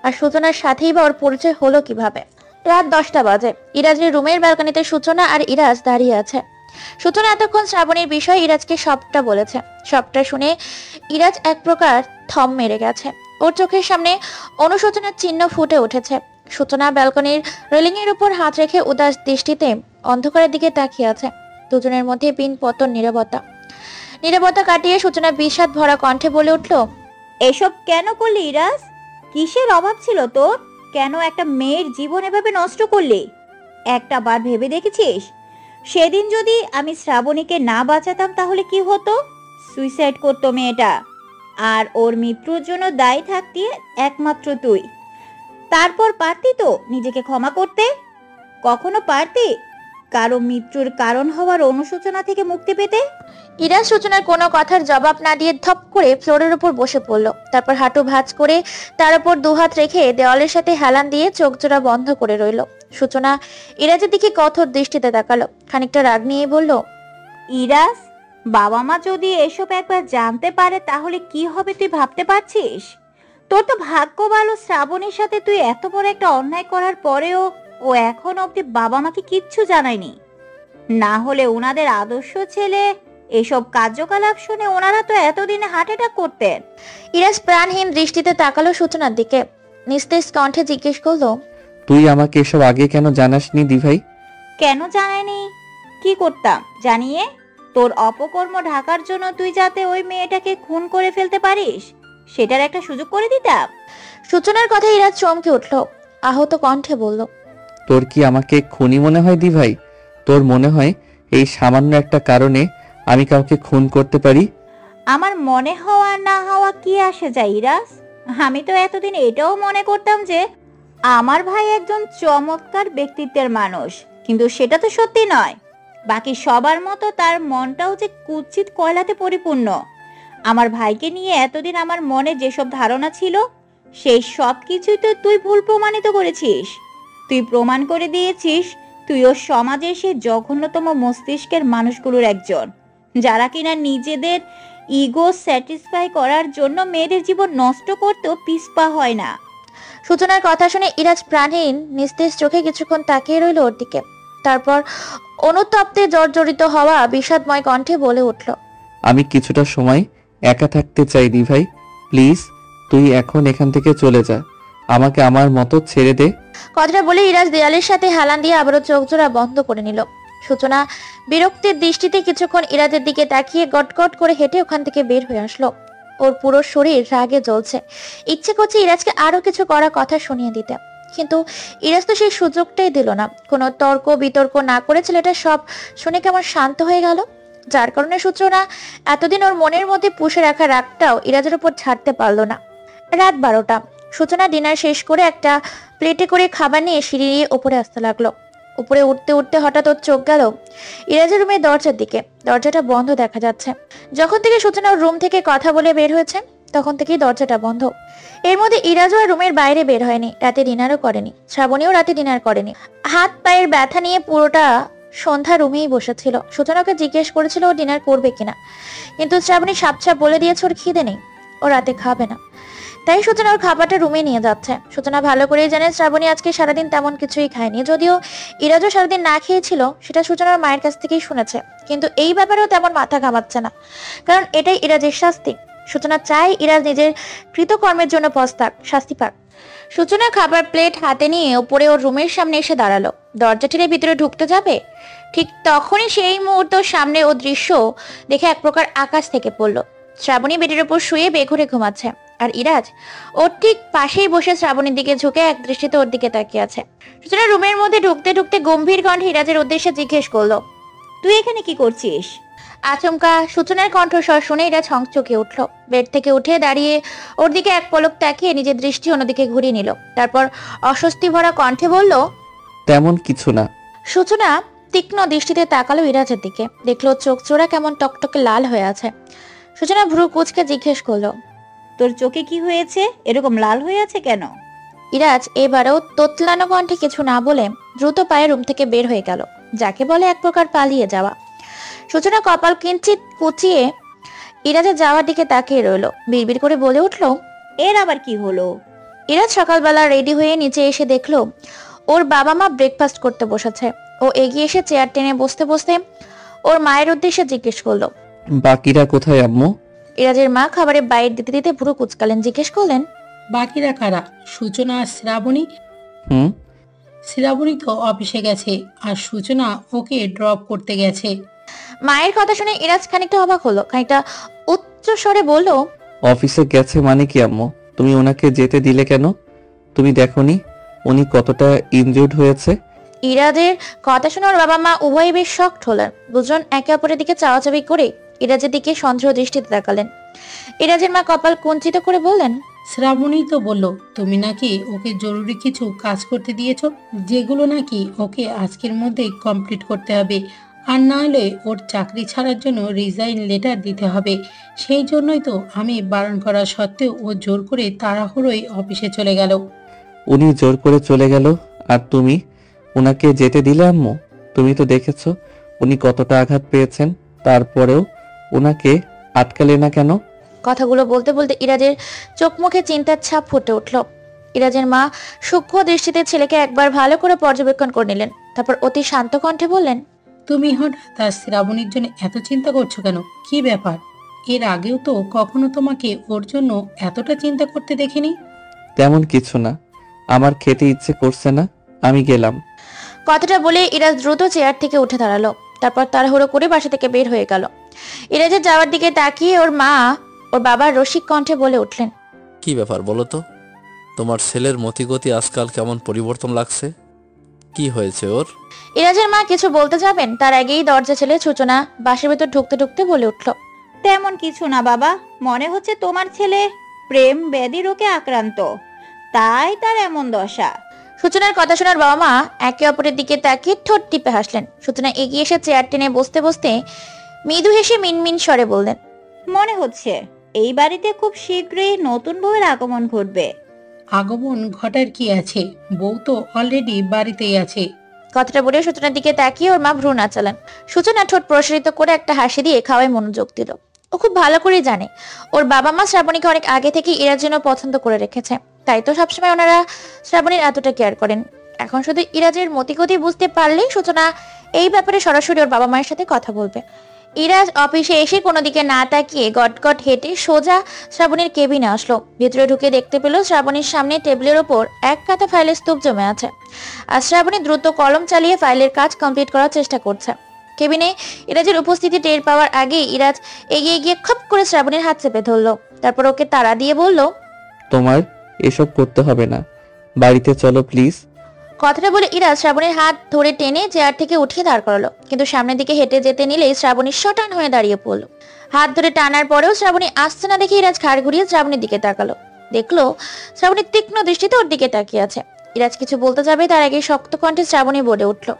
আর সূচনার সাথেই বা ওর পরিচয় হলো কিভাবে? রাত 10টা বাজে। ইরাজের রুমের ব্যালকনিতে সূচনা আর ইরাজ দাঁড়িয়ে আছে। সূচনা এতক্ষণ শ্রাবণীর বিষয়ে ইরাজকে সবটা বলেছে। সবটা শুনে ইরাজ এক প্রকার থম মেরে গেছে। ওর চোখের সামনে অনুশোচনার চিহ্ন ফুটে উঠেছে। সূচনা ব্যালকনির রেলিং এর উপর হাত রেখে উদাস দৃষ্টিতে অন্ধকারের দিকে তাকিয়ে আছে। দুজনের মধ্যে পিন পতন নীরবতা কাটিয়ে সূচনা বিষাদ ভরা কণ্ঠে বলে উঠল, এসব কেন করলি ইরাজ? কিসের অভাব ছিল তোর? কেন একটা মেয়ের জীবন এভাবে নষ্ট করলি? একটা বার ভেবে দেখেছিস সেদিন যদি আমি শ্রাবণীকে না বাঁচাতাম তাহলে কি হতো? সুইসাইড করতো মেয়েটা, আর ওর মৃত্যুর জন্য দায়ী থাকতি একমাত্র তুই। তারপর পারতি তো নিজেকে ক্ষমা করতে? কখনো পারতি কারো মৃত্যুর কারণ হওয়ার অনুশোচনা থেকে মুক্তি পেতে? ইরাজ সূচনার কোনো কথার জবাব না দিয়ে ধপ করে ফ্লোরের উপর বসে পড়ল। তারপর হাঁটু ভাঁজ করে তার উপর দুহাত রেখে দেওয়ালের সাথে হেলান দিয়ে চোখ জোড়া বন্ধ করে রইল। সূচনা ইরাজের দিকে কঠোর দৃষ্টিতে তাকালো, খানিকটা রাগ নিয়ে বলল, ইরাজ, বাবা মা যদি এসব একবার জানতে পারে তাহলে কি হবে তুই ভাবতে পারছিস? তোর তো ভাগ্য ভালো শ্রাবণীর সাথে তুই এত বড় একটা অন্যায় করার পরেও ও এখন অব্দি বাবা মাকে কিচ্ছু জানায়নি। না হলে ওনাদের আদর্শ ছেলে এসব কার্যকলাপ শুনে ওনারা তো এতদিনে হার্ট অ্যাটাক করতেন। ইরাজ প্রাণহীন দৃষ্টিতে তাকালো সূচনার দিকে। নিস্তেজ কণ্ঠে জিজ্ঞেস করলো, তুই আমাকে এসব আগে কেন জানাসনি দিভাই? কেন জানায়নি? কি করতাম জানিয়ে? তোর অপকর্ম ঢাকার জন্য তুই যাতে ওই মেয়েটাকে খুন করে ফেলতে পারিস সেটার একটা সুযোগ করে দিতাম। সূচনার কথা ইরাজ চমকে উঠল, আহত কণ্ঠে বলল, তোর কি আমাকে খুনি মনে হয় দিভাই? তোর মনে হয় এই সামান্য একটা কারণে আমি কাউকে খুন করতে পারি? আমার মনে হওয়া না হওয়া কি আসে যায় ইরাজ? আমি তো এতদিন এটাও মনে করতাম যে আমার ভাই একজন চমৎকার ব্যক্তিত্বের মানুষ, কিন্তু সেটা তো সত্যি নয়। বাকি সবার মতো তার মনটাও যে কুৎসিত কয়লাতে পরিপূর্ণ। আমার ভাইকে নিয়ে এতদিন আমার মনে যেসব ধারণা ছিল সেই সব কিছুই তো তুই ভুল প্রমাণিত করেছিস। তুই প্রমাণ করে দিয়েছিস তুইও সমাজের সেই জঘন্যতম মস্তিষ্কের মানুষগুলোর একজন, যারা কিনা নিজেদের ইগো স্যাটিসফাই করার জন্য মেয়েদের জীবন নষ্ট করতেও পিছপা হয় না। সূচনার কথা শুনে ইরাজ প্রাণহীন নিস্তেজ চোখে কিছুক্ষণ তাকিয়ে রইল ওর দিকে। তারপর অনুতপ্তে জর্জরিত হওয়া বিষাদময় কণ্ঠে বলে উঠল, আমি কিছুটা সময় একা থাকতে চাই দিভাই। প্লিজ তুই এখন এখান থেকে চলে যা, আমাকে আমার মতো ছেড়ে দে। কথাটা বলে ইরাজ দেয়ালের সাথে হেলান দিয়ে আবারও চোখ জোড়া বন্ধ করে নিল। সূচনা বিরক্তির দৃষ্টিতে কিছুক্ষণ ইরাজের দিকে তাকিয়ে গটগট করে হেঁটে ওখান থেকে বের হয়ে আসলো। ওর পুরো শরীর রাগে জ্বলছে, ইচ্ছে করছে ইরাজকে আরো কিছু করার কথা শুনিয়ে দিতে, কিন্তু ইরাজ তো সেই সুযোগটাই দিল না। কোনো তর্ক বিতর্ক না করে ছেলেটা সব শুনে কেমন শান্ত হয়ে গেল, যার কারণে সূচনা এতদিন ওর মনের মধ্যে পুষে রাখা রাগটাও ইরাজের উপর ছাড়তে পারলো না। রাত 12টা। সূচনা ডিনার শেষ করে একটা প্লেটে করে খাবার নিয়ে সিঁড়ি দিয়ে উপরে আসতে লাগলো। উপরে উঠতে উঠতে হঠাৎ ওর চোখ গেল ইরাজের রুমের দরজার দিকে। দরজাটা বন্ধ দেখা যাচ্ছে। যখন থেকে সূচনা ওর রুম থেকে কথা বলে বের হয়েছে তখন থেকেই দরজাটা বন্ধ। এর মধ্যে ইরাজও আর রুমের বাইরে বের হয়নি, রাতে ডিনারও করেনি। শ্রাবণীও রাতে ডিনার করেনি। হাত পায়ের ব্যথা নিয়ে পুরোটা সন্ধ্যা রুমেই বসেছিল। সূচনাকে জিজ্ঞেস করেছিল ও ডিনার করবে কিনা, কিন্তু শ্রাবণী সাপছাপ বলে দিয়েছে ওর খিদে নেই, ও রাতে খাবে না। তাই সূচনা ওর খাবারটা রুমে নিয়ে যাচ্ছে। সূচনা ভালো করেই জানে শ্রাবণী আজকে সারাদিন তেমন কিছুই খায়নি, যদিও ইরাজও সারাদিন না খেয়েছিল সেটা সূচনার মায়ের কাছ থেকেই শুনেছে, কিন্তু এই ব্যাপারেও তেমন মাথা ঘামাচ্ছে না, কারণ এটাই ইরাজের শাস্তি। সূচনা চায় ইরাজ নিজের কৃতকর্মের জন্য পস্তাক, শাস্তি পাক। সূচনা খাবার প্লেট হাতে নিয়ে ওপরে ওর রুমের সামনে এসে দাঁড়ালো। দরজা ঠেলে ভিতরে ঢুকতে যাবে, ঠিক তখনই সেই মুহূর্ত সামনে ও দৃশ্য দেখে এক প্রকার আকাশ থেকে পড়লো। শ্রাবণী বেডের উপর শুয়ে বেঘুরে ঘুমাচ্ছে, আর ইরাজ ওর ঠিক পাশেই বসে শ্রাবণীর দিকে ঝুঁকে এক দৃষ্টিতে ওর দিকে তাকিয়ে আছে। সূচনা রুমের মধ্যে ঢুকতে ঢুকতে গম্ভীর কণ্ঠে ইরাজের উদ্দেশ্যে জিজ্ঞেস করলো, তুই এখানে কি করছিস? আচমকা সূচনার কণ্ঠস্বর শুনে ইরাজ হকচকে উঠল। বেড থেকে উঠে দাঁড়িয়ে ওর দিকে এক পলক তাকিয়ে নিজের দৃষ্টি অন্যদিকে ঘুরিয়ে নিল। তারপর অস্বস্তি ভরা কণ্ঠে বলল, তেমন কিছু না। সূচনা তীক্ষ্ণ দৃষ্টিতে তাকালো ইরাজের দিকে, দেখলো চোখ জোড়া কেমন টকটকে লাল হয়ে আছে। সূচনা ভ্রু কুঁচকে জিজ্ঞেস করলো, তোর চোখে কি হয়েছে, এরকম লাল হয়ে আছে কেন? ইরাজ এবারেও তোতলানো কণ্ঠে কিছু না বলে দ্রুত পায়ে রুম থেকে বের হয়ে গেল, যাকে বলে এক প্রকার পালিয়ে যাওয়া। সূচনা কপাল কিঞ্চিত কুচিয়ে ইরাজের যাওয়ার দিকে তাকিয়ে রইল, বিড়বিড় করে বলে উঠল, এর আবার কি হলো? ইরাজ সকালবেলা রেডি হয়ে নিচে এসে দেখলো ওর বাবা মা ব্রেকফাস্ট করতে বসেছে। ও এগিয়ে এসে চেয়ার টেনে বসতে বসতে ওর মায়ের উদ্দেশ্যে জিজ্ঞেস করলো, বাকিরা কোথায় আম্মু? ইরাজের মা খাবারে বাইট দিতে দিতে ভুরু কুচকালেন, জিজ্ঞেস করলেন, বাকিরা কারা? সূচনা আর শ্রাবণী? শ্রাবণী তো অফিসে গেছে, আর সূচনা ওকে ড্রপ করতে গেছে। মায়ের কথা শুনে ইরাজ খানিকটা অবাক হলো, খানিকটা উচ্চ স্বরে বলল, অফিসে গেছে মানে কি আম্মু? তুমি ওনাকে যেতে দিলে কেন? তুমি দেখোনি উনি কতটা ইনজুর্ড হয়েছে? ইরাজের কথা শুনে ওর বাবা মা উভয়ই বেশ শকড হলেন। দুজন একে অপরের দিকে চাওয়াচাবি করে ইরাজের দিকে সন্দেহ দৃষ্টিতে তাকালেন। ইরাজের মা কপাল কুঞ্চিত করে বললেন, শ্রাবণী তো বললো তুমি নাকি ওকে জরুরি কিছু কাজ করতে দিয়েছো, যেগুলো নাকি ওকে আজকের মধ্যে কমপ্লিট করতে হবে, আর না হলে ওর চাকরি ছাড়ার জন্য রিজাইন লেটার দিতে হবে। সেই জন্যই তো আমি বারণ করা সত্ত্বেও ও জোর করে তাড়াহুড়োই অফিসে চলে গেল। উনি জোর করে চলে গেল আর তুমি ওনাকে যেতে দিলে আম্মু? তুমি তো দেখেছো উনি কতটা আঘাত পেয়েছেন, তারপরেও ওনাকে আটকালে না কেন? কথাগুলো বলতে বলতে ইরাজের চোখ মুখে চিন্তার ছাপ ফুটে উঠল। ইরাজের মা সূক্ষ্ম দৃষ্টিতে ছেলেকে একবার ভালো করে পর্যবেক্ষণ করে নিলেন, তারপর অতি শান্ত কণ্ঠে বললেন, তুমি হঠাৎ আর শ্রাবণীর জন্য এত চিন্তা করছো কেন? কি ব্যাপার? এর আগেও তো কখনো তোমাকে ওর জন্য এতটা চিন্তা করতে দেখিনি। তেমন কিছু না, আমার খেতে ইচ্ছে করছে না, আমি গেলাম। কথাটা বলে ইরাজ দ্রুত চেয়ার থেকে উঠে দাঁড়ালো। তারপর তাড়াহুড়ো করে বাসা থেকে বের হয়ে গেল। ইরাজের যাওয়ার দিকে তাকিয়ে ওর বাবার রসিক কণ্ঠে বলে উঠলেন, কি ব্যাপার বলো তো? তোমার ছেলের মতিগতি আজকাল কেমন পরিবর্তন লাগছে? কি হয়েছে ওর? ইরাজের মা কিছু বলতে যাবেন তার আগেই দরজা ছেলে সূচনা বাসার ভেতর ঢুকতে ঢুকতে বলে উঠল, তেমন কিছু না বাবা, মনে হচ্ছে তোমার ছেলে প্রেম ব্যাধি রোগে আক্রান্ত, তাই তার এমন দশা। সূচনার কথা শোনার বাবা মা একে অপরের দিকে তাকিয়ে ঠোঁট টিপে হাসলেন। সূচনা এগিয়ে এসে চেয়ার টেনে বসতে বসতে মৃদু হেসে মিনমিন স্বরে বললেন, মনে হচ্ছে এই বাড়িতে খুব শীঘ্রই নতুন বউয়ের আগমন ঘটবে। আগমন ঘটার কি আছে? বউ তো অলরেডি বাড়িতেই আছে। কথাটা বলে সূচনার দিকে তাকিয়ে ওর মা ভ্রু নাচালেন। সূচনা ঠোঁট প্রসারিত করে একটা হাসি দিয়ে খাওয়ায় মনোযোগ দিল। ও খুব ভালো করে জানে ওর বাবা মা শ্রাবণীকে অনেক আগে থেকে ইরার জন্য পছন্দ করে রেখেছে, তাই তো সবসময় ওনারা শ্রাবণীর এতটা কেয়ার করেন। এখন শুধু ইরাজের মতিগতি বুঝতে পারলেই সূচনা এই ব্যাপারে সরাসরি ওর বাবা মায়ের সাথে কথা বলবে। ইরাজ অফিসে এসে কোনো দিকে না তাকিয়ে গটগট হেঁটে সোজা শ্রাবণীর কেবিনে আসলো। ভিতরে ঢুকে দেখতে পেল শ্রাবণীর সামনে টেবিলের ওপর এক কাঁথা ফাইলের স্তূপ জমে আছে, আর শ্রাবণী দ্রুত কলম চালিয়ে ফাইলের কাজ কমপ্লিট করার চেষ্টা করছে। কেবিনে ইরাজের উপস্থিতি টের পাওয়ার আগেই ইরাজ এগিয়ে গিয়ে খপ করে শ্রাবণীর হাত চেপে ধরলো। তারপর ওকে তাড়া দিয়ে বলল, তোমার এসব করতে হবে না, বাড়িতে চলো প্লিজ। কথাটা বলে ইরাজ শ্রাবণীর হাত ধরে টেনে চেয়ার থেকে উঠিয়ে দাঁড় করালো, কিন্তু সামনের দিকে হেঁটে যেতে নিলেই শ্রাবণী শটান হয়ে দাঁড়িয়ে পড়লো। হাত ধরে টানার পরেও শ্রাবণী আসছে না দেখে ইরাজ ঘাড় ঘুরিয়ে শ্রাবণীর দিকে তাকালো। দেখলো শ্রাবণী তীক্ষ্ণ দৃষ্টিতে ওর দিকে তাকিয়ে আছে। ইরাজ কিছু বলতে যাবে তার আগে শক্ত কণ্ঠে শ্রাবণী বলে উঠলো,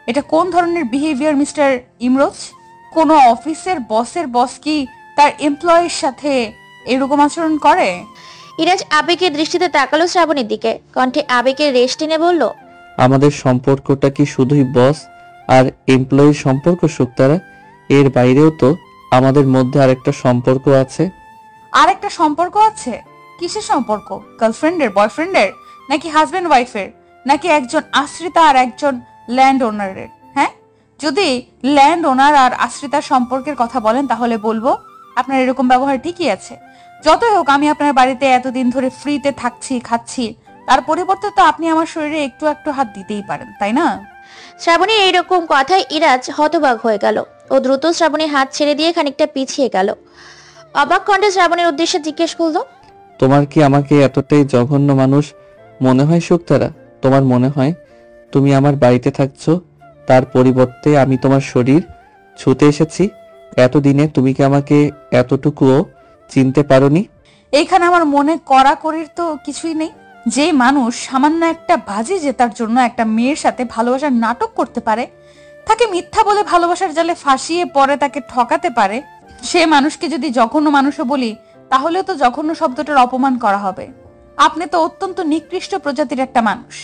এটা কোন ধরনের বিহেভিয়ার মিস্টার ইমরোজ? কোনো অফিসের বসের বস কি তার এমপ্লয়ির সাথে এরকম আচরণ করে? ইরাজ আবেগের দৃষ্টিতে তাকালো শ্রাবণীর দিকে, কণ্ঠে আবেগের রেশ টেনে বলল, আমাদের সম্পর্কটা কি শুধুই বস আর এমপ্লয়ির সম্পর্ক শুক্তারা? এর বাইরেও তো আমাদের মধ্যে আরেকটা সম্পর্ক আছে। আরেকটা সম্পর্ক আছে? কিসের সম্পর্ক? গার্লফ্রেন্ডের, বয়ফ্রেন্ডের, নাকি হাজবেন্ড ওয়াইফের, নাকি একজন আশ্রিতা আর একজন ল্যান্ড ওনারের? হ্যাঁ, যদি ল্যান্ড ওনার আর আশ্রিতার সম্পর্কের কথা বলেন তাহলে বলবো আপনার এরকম ব্যবহার ঠিকই আছে। যতই হোক আমি আপনার বাড়িতে এতদিন ধরে ফ্রিতে থাকছি, খাচ্ছি, তার পরিবর্তে তো আপনি আমার শরীরে একটু একটু হাত দিতেই পারেন, তাই না? শ্রাবণীর এইরকম কথায় ইরাজ হতবাক হয়ে গেল। ও দ্রুত শ্রাবণীর হাত ছেড়ে দিয়ে খানিকটা পিছিয়ে গেল। অবাক কণ্ঠে শ্রাবণীর উদ্দেশ্যে জিজ্ঞেস করলো, তোমার কি আমাকে এতটাই জঘন্য মানুষ মনে হয় শুক্তারা? তোমার মনে হয় তুমি আমার বাড়িতে থাকছো, তার পরিবর্তে আমি তোমার শরীর ছুঁতে এসেছি? এতদিনে তুমি কি আমাকে এতটুকুও চিনতে পারোনি? এইখানে আমার মনে কড়াকড়ির তো কিছুই নেই। যে মানুষ সামান্য একটা বাজি জেতার জন্য একটা মেয়ের সাথে ভালোবাসার নাটক করতে পারে, তাকে মিথ্যা বলে ভালোবাসার জালে ফাঁসিয়ে পরে তাকে ঠকাতে পারে, সে মানুষকে যদি জঘন্য মানুষও বলি তাহলেও তো জঘন্য শব্দটার অপমান করা হবে। আপনি তো অত্যন্ত নিকৃষ্ট প্রজাতির একটা মানুষ।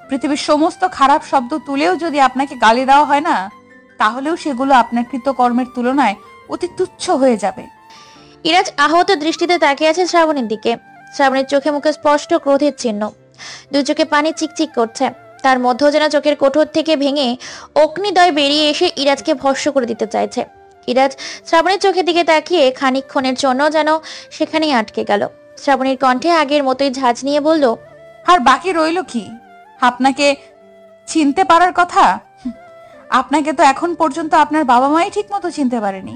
পৃথিবীর সমস্ত খারাপ শব্দ তুলেও যদি আপনাকে গালি দেওয়া হয় না, তাহলেও সেগুলো আপনার কৃতকর্মের তুলনায় অতি তুচ্ছ হয়ে যাবে। ইরাজ আহত দৃষ্টিতে তাকিয়ে আছে শ্রাবণীর দিকে। শ্রাবণীর চোখে মুখে স্পষ্ট ক্রোধের চিহ্ন, দুই চোখে পানি চিকচিক করছে। তার মধ্যেও যেন চোখের কোঠর থেকে ভেঙে অগ্নিদয় বেরিয়ে এসে ইরাজকে ভস্ম করে দিতে চাইছে। ইরাজ শ্রাবণীর চোখের দিকে তাকিয়ে খানিকক্ষণের জন্য যেন সেখানেই আটকে গেল। শ্রাবণীর কণ্ঠে আগের মতোই ঝাঁজ নিয়ে বলল, আর বাকি রইল কি? আপনাকে চিনতে পারার কথা। আপনাকে তো এখন পর্যন্ত আপনার বাবা মাই ঠিক মতো চিনতে পারেনি।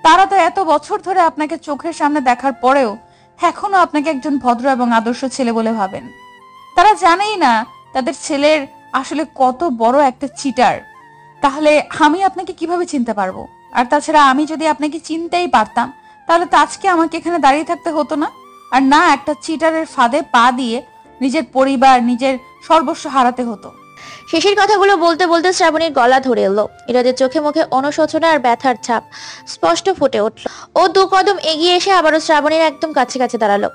তারা তো এত বছর ধরে আপনাকে চোখের সামনে দেখার পরেও এখনো আপনাকে একজন ভদ্র এবং আদর্শ ছেলে বলে ভাবেন। তারা জানেই না তাদের ছেলের আসলে কত বড় একটা চিটার। তাহলে আমি আপনাকে কিভাবে চিনতে পারবো? আর তাছাড়া আমি যদি আপনাকে চিনতেই পারতাম তাহলে তো আজকে আমাকে এখানে দাঁড়িয়ে থাকতে হতো না, আর না একটা চিটারের ফাঁদে পা দিয়ে নিজের পরিবার, নিজের সর্বস্ব হারাতে হতো। শেষের কথাগুলো বলতে বলতে শ্রাবণীর গলা ধরে এলো। ইরাজের চোখে মুখে অনুশোচনা আর ব্যথার ছাপ স্পষ্ট ফুটে উঠল। ও দু কদম এগিয়ে এসে আবারও শ্রাবণীর একদম কাছে কাছে দাঁড়ালো।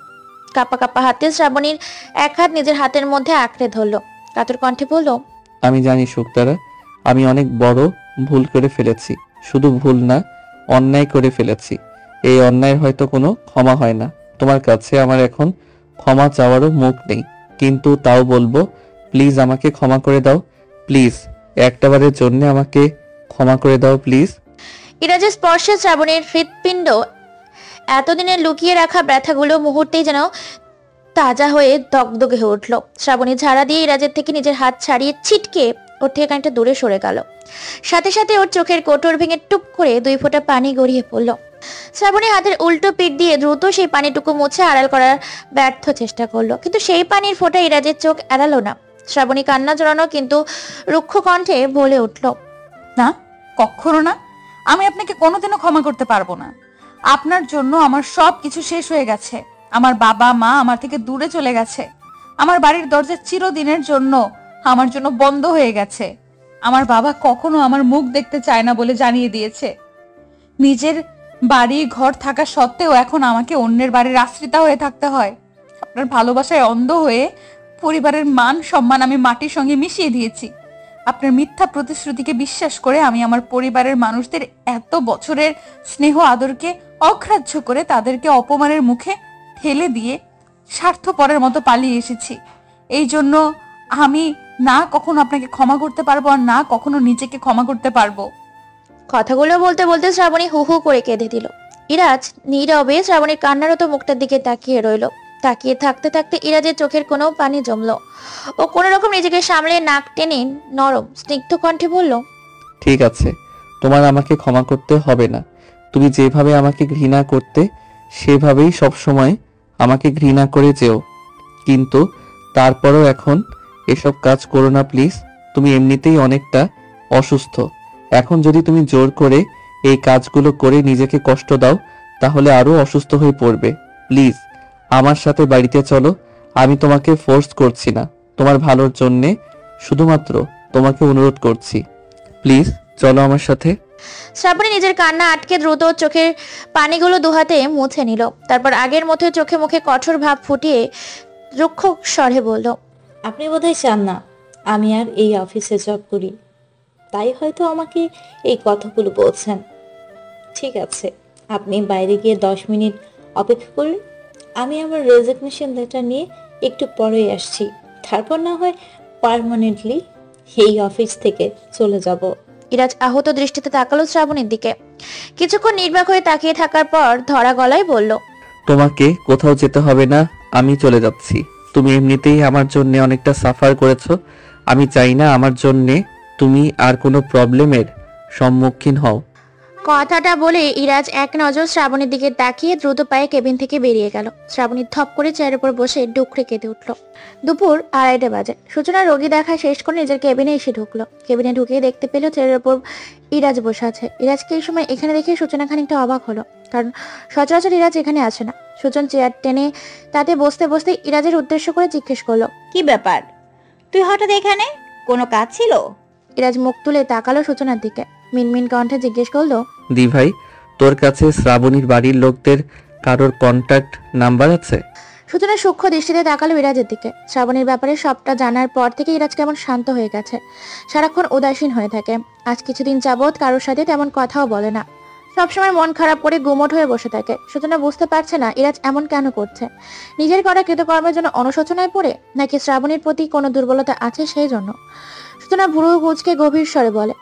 কাপা কাপা হাতে শ্রাবণীর এক হাত নিজের হাতের মধ্যে আঁকড়ে ধরলো। কাতর কণ্ঠে বলল, আমি জানি শুক্তারা, আমি অনেক বড় ভুল করে ফেলেছি। শুধু ভুল না, অন্যায় করে ফেলেছি। এই অন্যায়ের হয়তো কোনো ক্ষমা হয় না। তোমার কাছে আমার এখন ক্ষমা চাওয়ারও মুখ নেই, কিন্তু তাও বলবো, প্লিজ আমাকে ক্ষমা করে দাও। প্লিজ একটাবারের জন্য আমাকে ক্ষমা করে দাও প্লিজ। ইরাজের স্পর্শে শ্রাবণীর হৃৎপিণ্ড এতদিনে লুকিয়ে রাখা ব্যথাগুলো মুহূর্তেই যেন তাজা হয়ে দগদগে হয়ে উঠল। শ্রাবণী ঝাড়া দিয়ে ইরাজের থেকে নিজের হাত ছাড়িয়ে ছিটকে ওর থেকে খানিকটা দূরে সরে গেল। সাথে সাথে ওর চোখের কোটর ভেঙে টুপ করে 2 ফোঁটা পানি গড়িয়ে পড়ল। শ্রাবণী হাতের উল্টো পিঠ দিয়ে দ্রুত সেই পানিটুকু মুছে আড়াল করার ব্যর্থ চেষ্টা করলো, কিন্তু সেই পানির ফোঁটা ইরাজের চোখ এড়ালো না। শ্রাবণী কান্না জড়ানো কিন্তু রুক্ষ কণ্ঠে বলে উঠল, না, কখনো না। আমি আপনাকে কোনোদিনও ক্ষমা করতে পারবো না। আপনার জন্য আমার সব কিছু শেষ হয়ে গেছে। আমার বাবা মা আমার থেকে দূরে চলে গেছে। আমার বাড়ির দরজা চিরদিনের জন্য আমার জন্য বন্ধ হয়ে গেছে। আমার বাবা কখনো আমার মুখ দেখতে চায় না বলে জানিয়ে দিয়েছে। নিজের বাড়ি ঘর থাকা সত্ত্বেও এখন আমাকে অন্যের বাড়ির আশ্রিতা হয়ে থাকতে হয়। আপনার ভালোবাসায় অন্ধ হয়ে পরিবারের মান সম্মান আমি মাটির সঙ্গে মিশিয়ে দিয়েছি। আপনার মিথ্যা প্রতিশ্রুতিকে বিশ্বাস করে আমি আমার পরিবারের মানুষদের এত বছরের স্নেহ আদরকে অগ্রাহ্য করে তাদেরকে অপমানের মুখে ঠেলে দিয়ে স্বার্থপরের মতো পালিয়ে এসেছি। এই জন্য আমি না কখনো আপনাকে ক্ষমা করতে পারবো, আর না কখনো নিজেকে ক্ষমা করতে পারবো। কথাগুলো বলতে বলতে শ্রাবণী হু হু করে কেঁদে দিল। ইরাজ নীরবে শ্রাবণীর কান্নারত মুখটার দিকে তাকিয়ে রইল। তাকিয়ে থাকতে থাকতে ইরাজের চোখের কোনো পানি জমলো। ও কোনো রকম নিজেকে সামলে নাক টেনে নরম স্নিগ্ধ কণ্ঠে বলল, ঠিক আছে, তোমার আমাকে ক্ষমা করতে হবে না। তুমি যেভাবে আমাকে ঘৃণা করতে সেভাবেই সব সময় আমাকে ঘৃণা করে যেও, কিন্তু তারপরও এখন এসব কাজ করো না প্লিজ। তুমি এমনিতেই অনেকটা অসুস্থ। এখন যদি তুমি জোর করে এই কাজগুলো করে নিজেকে কষ্ট দাও তাহলে আরো অসুস্থ হয়ে পড়বে। প্লিজ আমার সাথে বাড়িতে চলো। আমি তোমাকে ফোর্স করছি না, তোমার ভালোর জন্যে শুধুমাত্র তোমাকে অনুরোধ করছি। প্লিজ চলো আমার সাথে। শ্রাবণী নিজের কান্না আটকে দ্রুত চোখের পানিগুলো দুহাতে মুছে নিল। তারপর আগের মতো চোখে মুখে কঠোর ভাব ফুটিয়ে রুক্ষ স্বরে বলল, আপনি বোধহয় চান না আমি আর এই অফিসে জব করি, তাই হয়তো আমাকে এই কথাগুলো বলছেন। ঠিক আছে, আপনি বাইরে গিয়ে 10 মিনিট অপেক্ষা করুন। আমি আমার রেজিগনেশন লেটার নিয়ে একটু পরেই আসছি। তারপর না হয় পার্মানেন্টলি এই অফিস থেকে চলে যাব। ইরাজ আহত দৃষ্টিতে তাকালো শ্রাবণীর দিকে। কিছুক্ষণ নির্বাক হয়ে তাকিয়ে থাকার পর ধরা গলায় বলল, তোমাকে কোথাও যেতে হবে না, আমি চলে যাচ্ছি। তুমি এমনিতেই আমার জন্য অনেকটা সাফার করেছো। আমি চাই না আমার জন্য তুমি আর কোনো প্রবলেমের সম্মুখীন হও। কথাটা বলে ইরাজ এক নজর শ্রাবণীর দিকে তাকিয়ে দ্রুত পায়ে কেবিন থেকে বেরিয়ে গেল। শ্রাবণী থপ করে চেয়ারের উপর বসে ডুকরে কেঁদে উঠল। দুপুর 2:30 বাজে। সূচনা রোগী দেখা শেষ করে নিজের কেবিনে এসে ঢুকলো। কেবিনে ঢুকে দেখতে পেল চেয়ারের উপর ইরাজ বসে আছে। ইরাজকে এই সময় এখানে দেখে সূচনা খানিকটা অবাক হলো, কারণ সচরাচর ইরাজ এখানে আসে না। সূচন চেয়ার টেনে তাতে বসতে বসতে ইরাজের উদ্দেশ্য করে জিজ্ঞেস করলো, কি ব্যাপার, তুই হঠাৎ এখানে? কোনো কাজ ছিল? ইরাজ মুখ তুলে তাকালো সূচনার দিকে। মিনমিন কণ্ঠে জিজ্ঞেস করলো, দি ভাই, তোর কাছে শ্রাবণীর বাড়ির লোকদের কারোর কন্টাক্ট নাম্বার আছে? সূচনা সূক্ষ্ম দৃষ্টিতে তাকালো ইরাজের দিকে। শ্রাবণীর ব্যাপারে সবটা জানার পর থেকে ইরাজ কেমন শান্ত হয়ে গেছে, সারাক্ষণ উদাসীন হয়ে থাকে। আজ কিছুদিন যাবৎ কারোর সাথে তেমন কথাও বলে না, সবসময় মন খারাপ করে গুমোট হয়ে বসে থাকে। সূচনা বুঝতে পারছে না ইরাজ এমন কেন করছে। নিজের করা কৃতকর্মের জন্য অনুশোচনায় পড়ে, নাকি শ্রাবণীর প্রতি কোনো দুর্বলতা আছে সেই জন্য। সূচনা ভুরু কুঁচকে গভীর স্বরে বলে,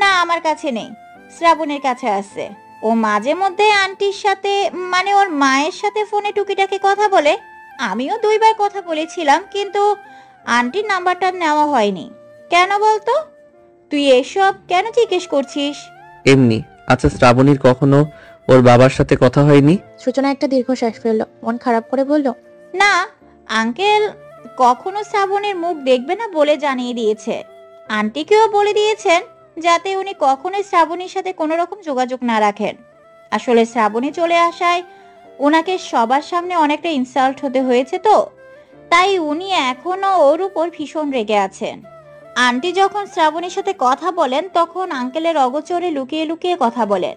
না, আমার কাছে নেই, শ্রাবণের কাছে আছে। ও মাঝে মধ্যে আন্টির সাথে, মানে ওর মায়ের সাথে ফোনে টুকিটাকি কথা বলে। আমিও 2 বার কথা বলেছিলাম, কিন্তু আন্টির নাম্বারটা নেওয়া হয়নি। কেন বলতো? তুই এসব কেন জিজ্ঞেস করছিস? এমনি। আচ্ছা, শ্রাবণীর কখনো ওর বাবার সাথে কথা হয়নি? সূচনা একটা দীর্ঘশ্বাস ফেললো, মন খারাপ করে বলল, না, আঙ্কেল কখনো শ্রাবণের মুখ দেখবে না বলে জানিয়ে দিয়েছে। আন্টিকেও বলে দিয়েছেন যাতে উনি কখনোই শ্রাবণীর সাথে কোনো রকম যোগাযোগ না রাখেন। আসলে শ্রাবণী চলে আসায় ওনাকে সবার সামনে অনেকটা ইনসাল্ট হতে হয়েছে, তো তাই উনি এখনো ওর উপর ভীষণ রেগে আছেন। আন্টি যখন শ্রাবণীর সাথে কথা বলেন তখন আঙ্কেলের অগোচরে লুকিয়ে লুকিয়ে কথা বলেন।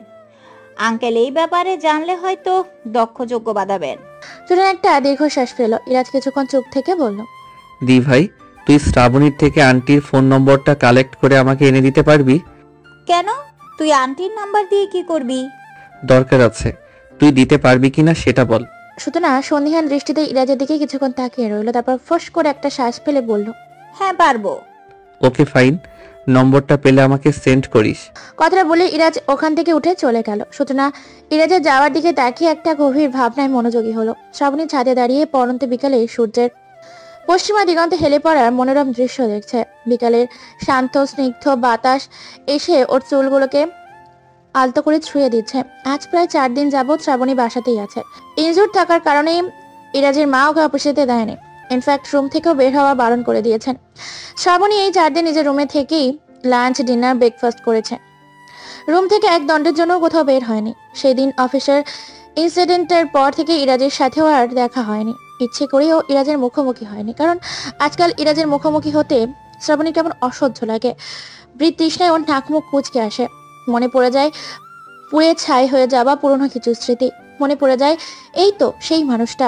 আঙ্কেল এই ব্যাপারে জানলে হয়তো দক্ষযোগ্য বাঁধাবেন। সূচনা একটা দীর্ঘশ্বাস ফেললো। ইরাজ কিছুক্ষণ চুপ থেকে বলল, দি ভাই, তুই শ্রাবণীর থেকে আন্টির ফোন নম্বরটা কালেক্ট করে আমাকে এনে দিতে পারবি? কেন? তুই আন্টির নাম্বার দিয়ে কি করবি? দরকার আছে, তুই দিতে পারবি কিনা সেটা বল। সূচনা সন্দিহান দৃষ্টিতে ইরাজের দিকে কিছুক্ষণ তাকিয়ে রইল, তারপর ফস করে একটা শ্বাস ফেলে বলল, হ্যাঁ, পারবো। ওকে ফাইন, নম্বরটা পেলে আমাকে সেন্ড করিস। কথাটা বলে ইরাজ ওখান থেকে উঠে চলে গেল। সূচনা ইরাজের যাওয়ার দিকে তাকিয়ে একটা গভীর ভাবনায় মনোযোগী হলো। শ্রাবণী ছাদে দাঁড়িয়ে পড়ন্ত বিকালে সূর্যের পশ্চিমা দিগন্তে হেলে পড়ার মনোরম দৃশ্য দেখছে। বিকালের শান্ত স্নিগ্ধ বাতাস এসে ওর চুলগুলোকে আলতো করে ছুঁয়ে দিচ্ছে। আজ প্রায় 4 দিন যাবৎ শ্রাবণী বাসাতেই আছে। ইনজুর থাকার কারণেই ইরাজের মা ওকে অফিস যেতে দেয়নি। ইনফ্যাক্ট রুম থেকেও বের হওয়া বারণ করে দিয়েছেন। শ্রাবণী এই 4 দিন নিজের রুমে থেকেই লাঞ্চ ডিনার ব্রেকফাস্ট করেছে। রুম থেকে এক দণ্ডের জন্য কোথাও বের হয়নি। সেই দিন অফিসের ইনসিডেন্টের পর থেকে ইরাজের সাথেও আর দেখা হয়নি। ইচ্ছে করেও ইরাজের মুখোমুখি হয়নি, কারণ আজকাল ইরাজের মুখোমুখি হতে শ্রাবণীর কেমন অসহ্য লাগে। তৃষ্ণায় ওর নাক মুখ কুচকে আসে। মনে পড়ে যায় পুড়ে ছাই হয়ে যাওয়া পুরনো কিছু স্মৃতি। মনে পড়ে যায় এই তো সেই মানুষটা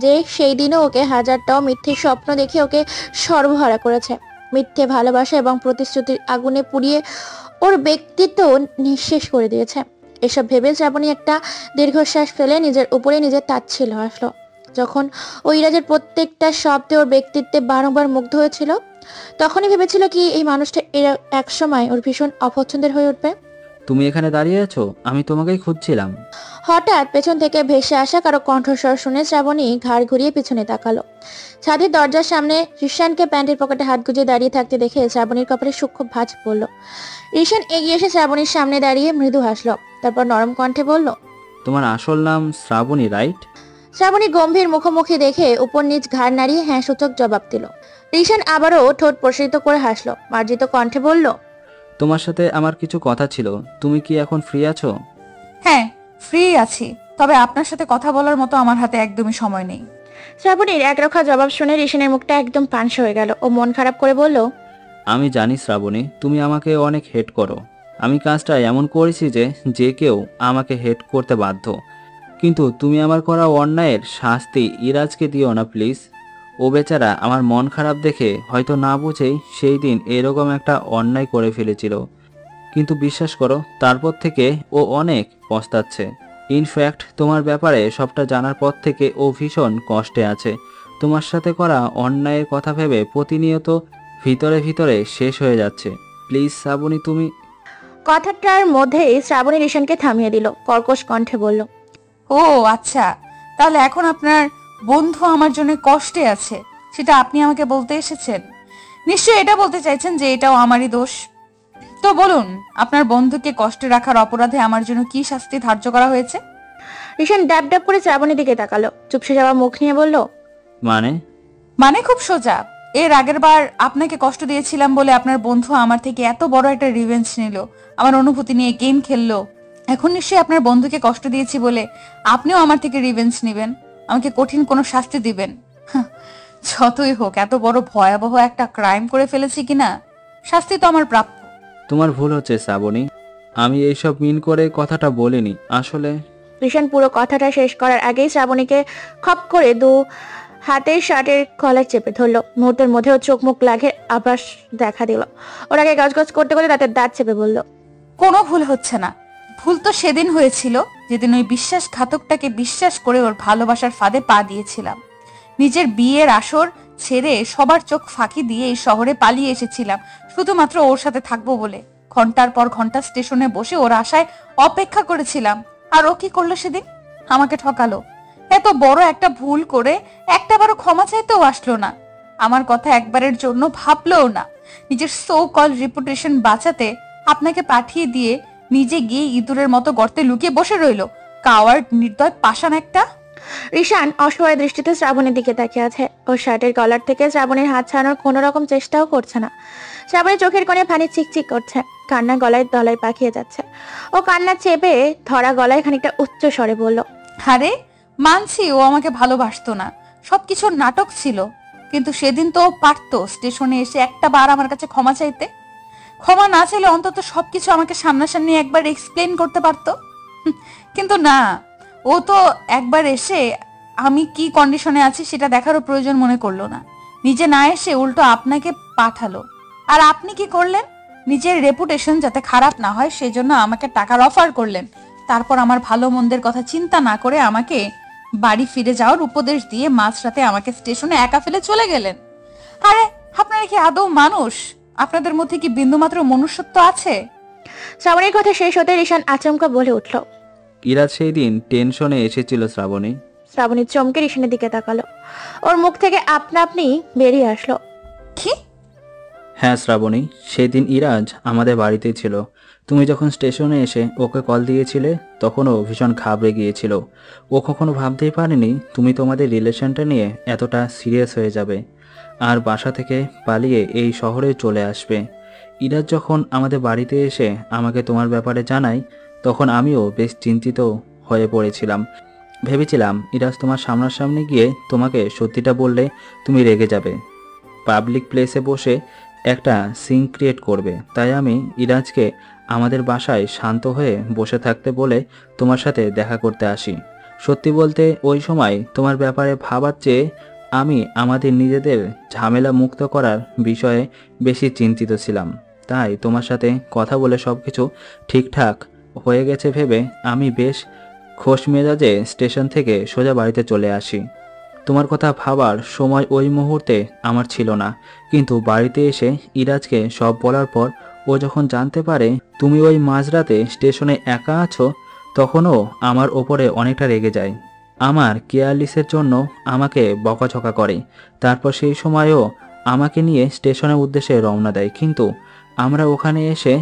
যে সেই দিনও ওকে হাজারটাও মিথ্যে স্বপ্ন দেখে ওকে সর্বহারা করেছে। মিথ্যে ভালোবাসা এবং প্রতিশ্রুতির আগুনে পুড়িয়ে ওর ব্যক্তিত্ব নিঃশেষ করে দিয়েছে। এসব ভেবে শ্রাবণী একটা দীর্ঘশ্বাস ফেলে নিজের উপরে নিজের তাচ্ছিল্য আসলো। যখন ওই ইরাজের প্রত্যেকটা শব্দে ওর ব্যক্তিত্বে বারংবার মুগ্ধ হয়েছিল, তখনই ভেবেছিল কি এই মানুষটা এক সময় ওর ভীষণ অপছন্দের হয়ে উঠবে। তুমি এখানে দাঁড়িয়ে আছো, আমি তোমাকেই খুঁজছিলাম। হঠাৎ পেছন থেকে ভেসে আসা কারো কণ্ঠস্বর শুনে শ্রাবণী ঘাড় ঘুরিয়ে পিছনে তাকালো। ছাদের দরজার সামনে রিশানকে প্যান্টের পকেটে হাত গুজে দাঁড়িয়ে থাকতে দেখে শ্রাবণীর কপালে সূক্ষ্ম ভাঁজ পড়ল। রিশান এগিয়ে এসে শ্রাবণীর সামনে দাঁড়িয়ে মৃদু হাসলো, তারপর নরম কণ্ঠে বলল, তোমার আসল নাম শ্রাবণী, রাইট? শ্রাবণী গম্ভীর মুখোমুখি দেখে উপর নিচ ঘাড় নাড়িয়ে হ্যাঁ সূচক জবাব দিল। রিশান আবারও ঠোঁট প্রসারিত করে হাসলো, মার্জিত কণ্ঠে বলল, তোমার সাথে আমার কিছু কথা ছিল, তুমি কি এখন ফ্রি আছো? হ্যাঁ, ফ্রি আছি, তবে আপনার সাথে কথা বলার মতো আমার হাতে একদমই সময় নেই। শ্রাবণীর একরক্ষা জবাব শুনে রিশানের মুখটা একদম পানসে হয়ে গেল। ও মন খারাপ করে বলল, আমি জানি শ্রাবণী, তুমি আমাকে অনেক হেট করো। আমি কাজটা এমন করেছি যে কেউ আমাকে হেট করতে বাধ্য, কিন্তু তুমি আমার করা অন্যায়ের শাস্তি ইরাজকে দিও না প্লিজ। ও বেচারা আমার মন খারাপ দেখে হয়তো না বুঝেই সেই দিন এরকম একটা অন্যায় করে ফেলেছিল, কিন্তু বিশ্বাস করো তারপর থেকে ও অনেক পস্তাচ্ছে। ইনফ্যাক্ট তোমার ব্যাপারে সবটা জানার পর থেকে ও ভীষণ কষ্টে আছে। তোমার সাথে করা অন্যায়ের কথা ভেবে প্রতিনিয়ত ভিতরে ভিতরে শেষ হয়ে যাচ্ছে। প্লিজ শ্রাবণী, তুমি। কথাটার মধ্যেই শ্রাবণী রিশানকে থামিয়ে দিল, কর্কশ কণ্ঠে বলল, ও আচ্ছা, তাহলে এখন আপনার বন্ধু আমার জন্য কষ্টে আছে, সেটা আপনি আমাকে বলতে এসেছেন। নিশ্চয়ই এটা বলতে চাইছেন যে এটাও আমারই দোষ। তো বলুন, আপনার বন্ধুকে কষ্টে রাখার অপরাধে আমার জন্য কি শাস্তি ধার্য করা হয়েছে? রিশান ড্যাব ড্যাব করে শ্রাবণীর দিকে তাকালো, চুপসে যাওয়া মুখ নিয়ে বলল, মানে খুব সোজা। এর আগের বার আপনাকে কষ্ট দিয়েছিলাম বলে আপনার বন্ধু আমার থেকে এত বড় একটা রিভেঞ্জ নিল, আমার অনুভূতি নিয়ে গেম খেললো। এখন নিশ্চয়ই আপনার বন্ধুকে কষ্ট দিয়েছি বলে আপনিও আমার থেকে রিভেঞ্জ নেবেন, আমাকে কঠিন কোনো শাস্তি দিবেন। যতই হোক, এত বড় ভয়াবহ একটা ক্রাইম করে ফেলেছি কিনা, শাস্তি তো আমার প্রাপ্য। তোমার ভুল হচ্ছে শ্রাবণী, আমি এইসব মিন করে কথাটা বলিনি আসলে। রিশান পুরো কথাটা শেষ করার আগেই শ্রাবণীকে খপ করে দু হাতের শার্টের কলার চেপে ধরলো। মুহূর্তের মধ্যেও চোখ মুখ লাঘের আভাস দেখা দিল। ওর আগে গজগজ করতে করতে দাঁতের দাঁত চেপে বলল, কোনো ভুল হচ্ছে না। ভুল তো সেদিন হয়েছিল যেদিন ওই বিশ্বাসঘাতকটাকে বিশ্বাস করে ওর ভালোবাসার ফাঁদে পা দিয়েছিলাম। নিজের বিয়ের আসর ছেড়ে সবার চোখ ফাঁকি দিয়ে এই শহরে পালিয়ে এসেছিলাম শুধুমাত্র ওর সাথে থাকবো বলে। ঘন্টার পর ঘন্টা স্টেশনে বসে ওর আশায় অপেক্ষা করেছিলাম, আর ও কি করলো সেদিন? আমাকে ঠকালো। এত বড় একটা ভুল করে একটাবারও ক্ষমা চাইতেও আসলো না, আমার কথা একবারের জন্য ভাবলোও না। নিজের সো কল রেপুটেশন বাঁচাতে আপনাকে পাঠিয়ে দিয়ে নিজে গিয়ে ইঁদুরের মতো গর্তে লুকিয়ে বসে রইলো। কাওয়ার্ড, নির্দয়, পাষাণ একটা। রিশান অসহায় দৃষ্টিতে শ্রাবণীর দিকে তাকিয়ে আছে। ওর শার্টের কলার থেকে শ্রাবণীর হাত ছাড়ানোর কোনো রকম চেষ্টাও করছে না। শ্রাবণীর চোখের কোণে পানি চিকচিক করছে, কান্না গলায় দলায় পাকিয়ে যাচ্ছে। ও কান্না চেপে ধরা গলায় খানিকটা উচ্চ স্বরে বলল, আরে মানছি ও আমাকে ভালোবাসতো না, সবকিছু নাটক ছিল, কিন্তু সেদিন তো পারতো স্টেশনে এসে একটা বার আমার কাছে ক্ষমা চাইতে। ক্ষমা না চাইলে অন্তত সবকিছু আমাকে সামনাসামনি একবার এক্সপ্লেন করতে পারতো। কিন্তু না, ও তো একবার এসে আমি কি কন্ডিশনে আছি সেটা দেখারও প্রয়োজন মনে করলো না। নিজে না এসে উল্টো আপনাকে পাঠালো। আর আপনি কি করলেন? নিজের রেপুটেশন যাতে খারাপ না হয় সেজন্য আমাকে টাকার অফার করলেন। তারপর আমার ভালো মন্দের কথা চিন্তা না করে আমাকে বাড়ি ফিরে যাওয়ার উপদেশ দিয়ে মাঝরাতে আমাকে স্টেশনে একা ফেলে চলে গেলেন। আরে আপনারা কি আদৌ মানুষ? আপনাদের মধ্যে কি বিন্দুমাত্র মনুষ্যত্ব আছে? শ্রাবণীর কথা শেষ হতে রিশান আচমকা বলে উঠল। ইরাজ সেই দিন টেনশনে এসেছিল শ্রাবণী। শ্রাবণী চমকে রিশানের দিকে তাকালো। ওর মুখ থেকে আপনা আপনি বেরিয়ে আসলো, কি? হ্যাঁ শ্রাবণী, সেদিন ইরাজ আমাদের বাড়িতেই ছিল। তুমি যখন স্টেশনে এসে ওকে কল দিয়েছিলে তখন ও ভীষণ ঘাবড়ে গিয়েছিল। ও কখনো ভাবতেই পারেনি তুমি তোমাদের রিলেশনটা নিয়ে এতটা সিরিয়াস হয়ে যাবে আর বাসা থেকে পালিয়ে এই শহরে চলে আসবে। ইরাজ যখন আমাদের বাড়িতে এসে আমাকে তোমার ব্যাপারে জানায় তখন আমিও বেশ চিন্তিত হয়ে পড়েছিলাম। ভেবেছিলাম ইরাজ তোমার সামনাসামনি গিয়ে তোমাকে সত্যিটা বললে তুমি রেগে যাবে, পাবলিক প্লেসে বসে একটা সিন ক্রিয়েট করবে। তাই আমি ইরাজকে আমাদের বাসায় শান্ত হয়ে বসে থাকতে বলে তোমার সাথে দেখা করতে আসি। সত্যি বলতে ওই সময় তোমার ব্যাপারে ভাবার চেয়ে আমি আমাদের নিজেদের ঝামেলা মুক্ত করার বিষয়ে বেশি চিন্তিত ছিলাম। তাই তোমার সাথে কথা বলে সব কিছু ঠিকঠাক হয়ে গেছে ভেবে আমি বেশ খোশ মেজাজে স্টেশন থেকে সোজা বাড়িতে চলে আসি। তোমার কথা ভাবার সময় ওই মুহূর্তে আমার ছিল না, কিন্তু বাড়িতে এসে ইরাজকে সব বলার পর ও যখন জানতে পারে তুমি ওই মাঝরাতে স্টেশনে একা আছো তখনও আমার ওপরে অনেকটা রেগে যায়। আমার কেয়ারলিসের জন্য আমাকে বকাঝকা করে। তারপর সেই সময়ও আমাকে নিয়ে স্টেশনের উদ্দেশ্যে রওনা দেয়, কিন্তু আমরা ওখানে এসে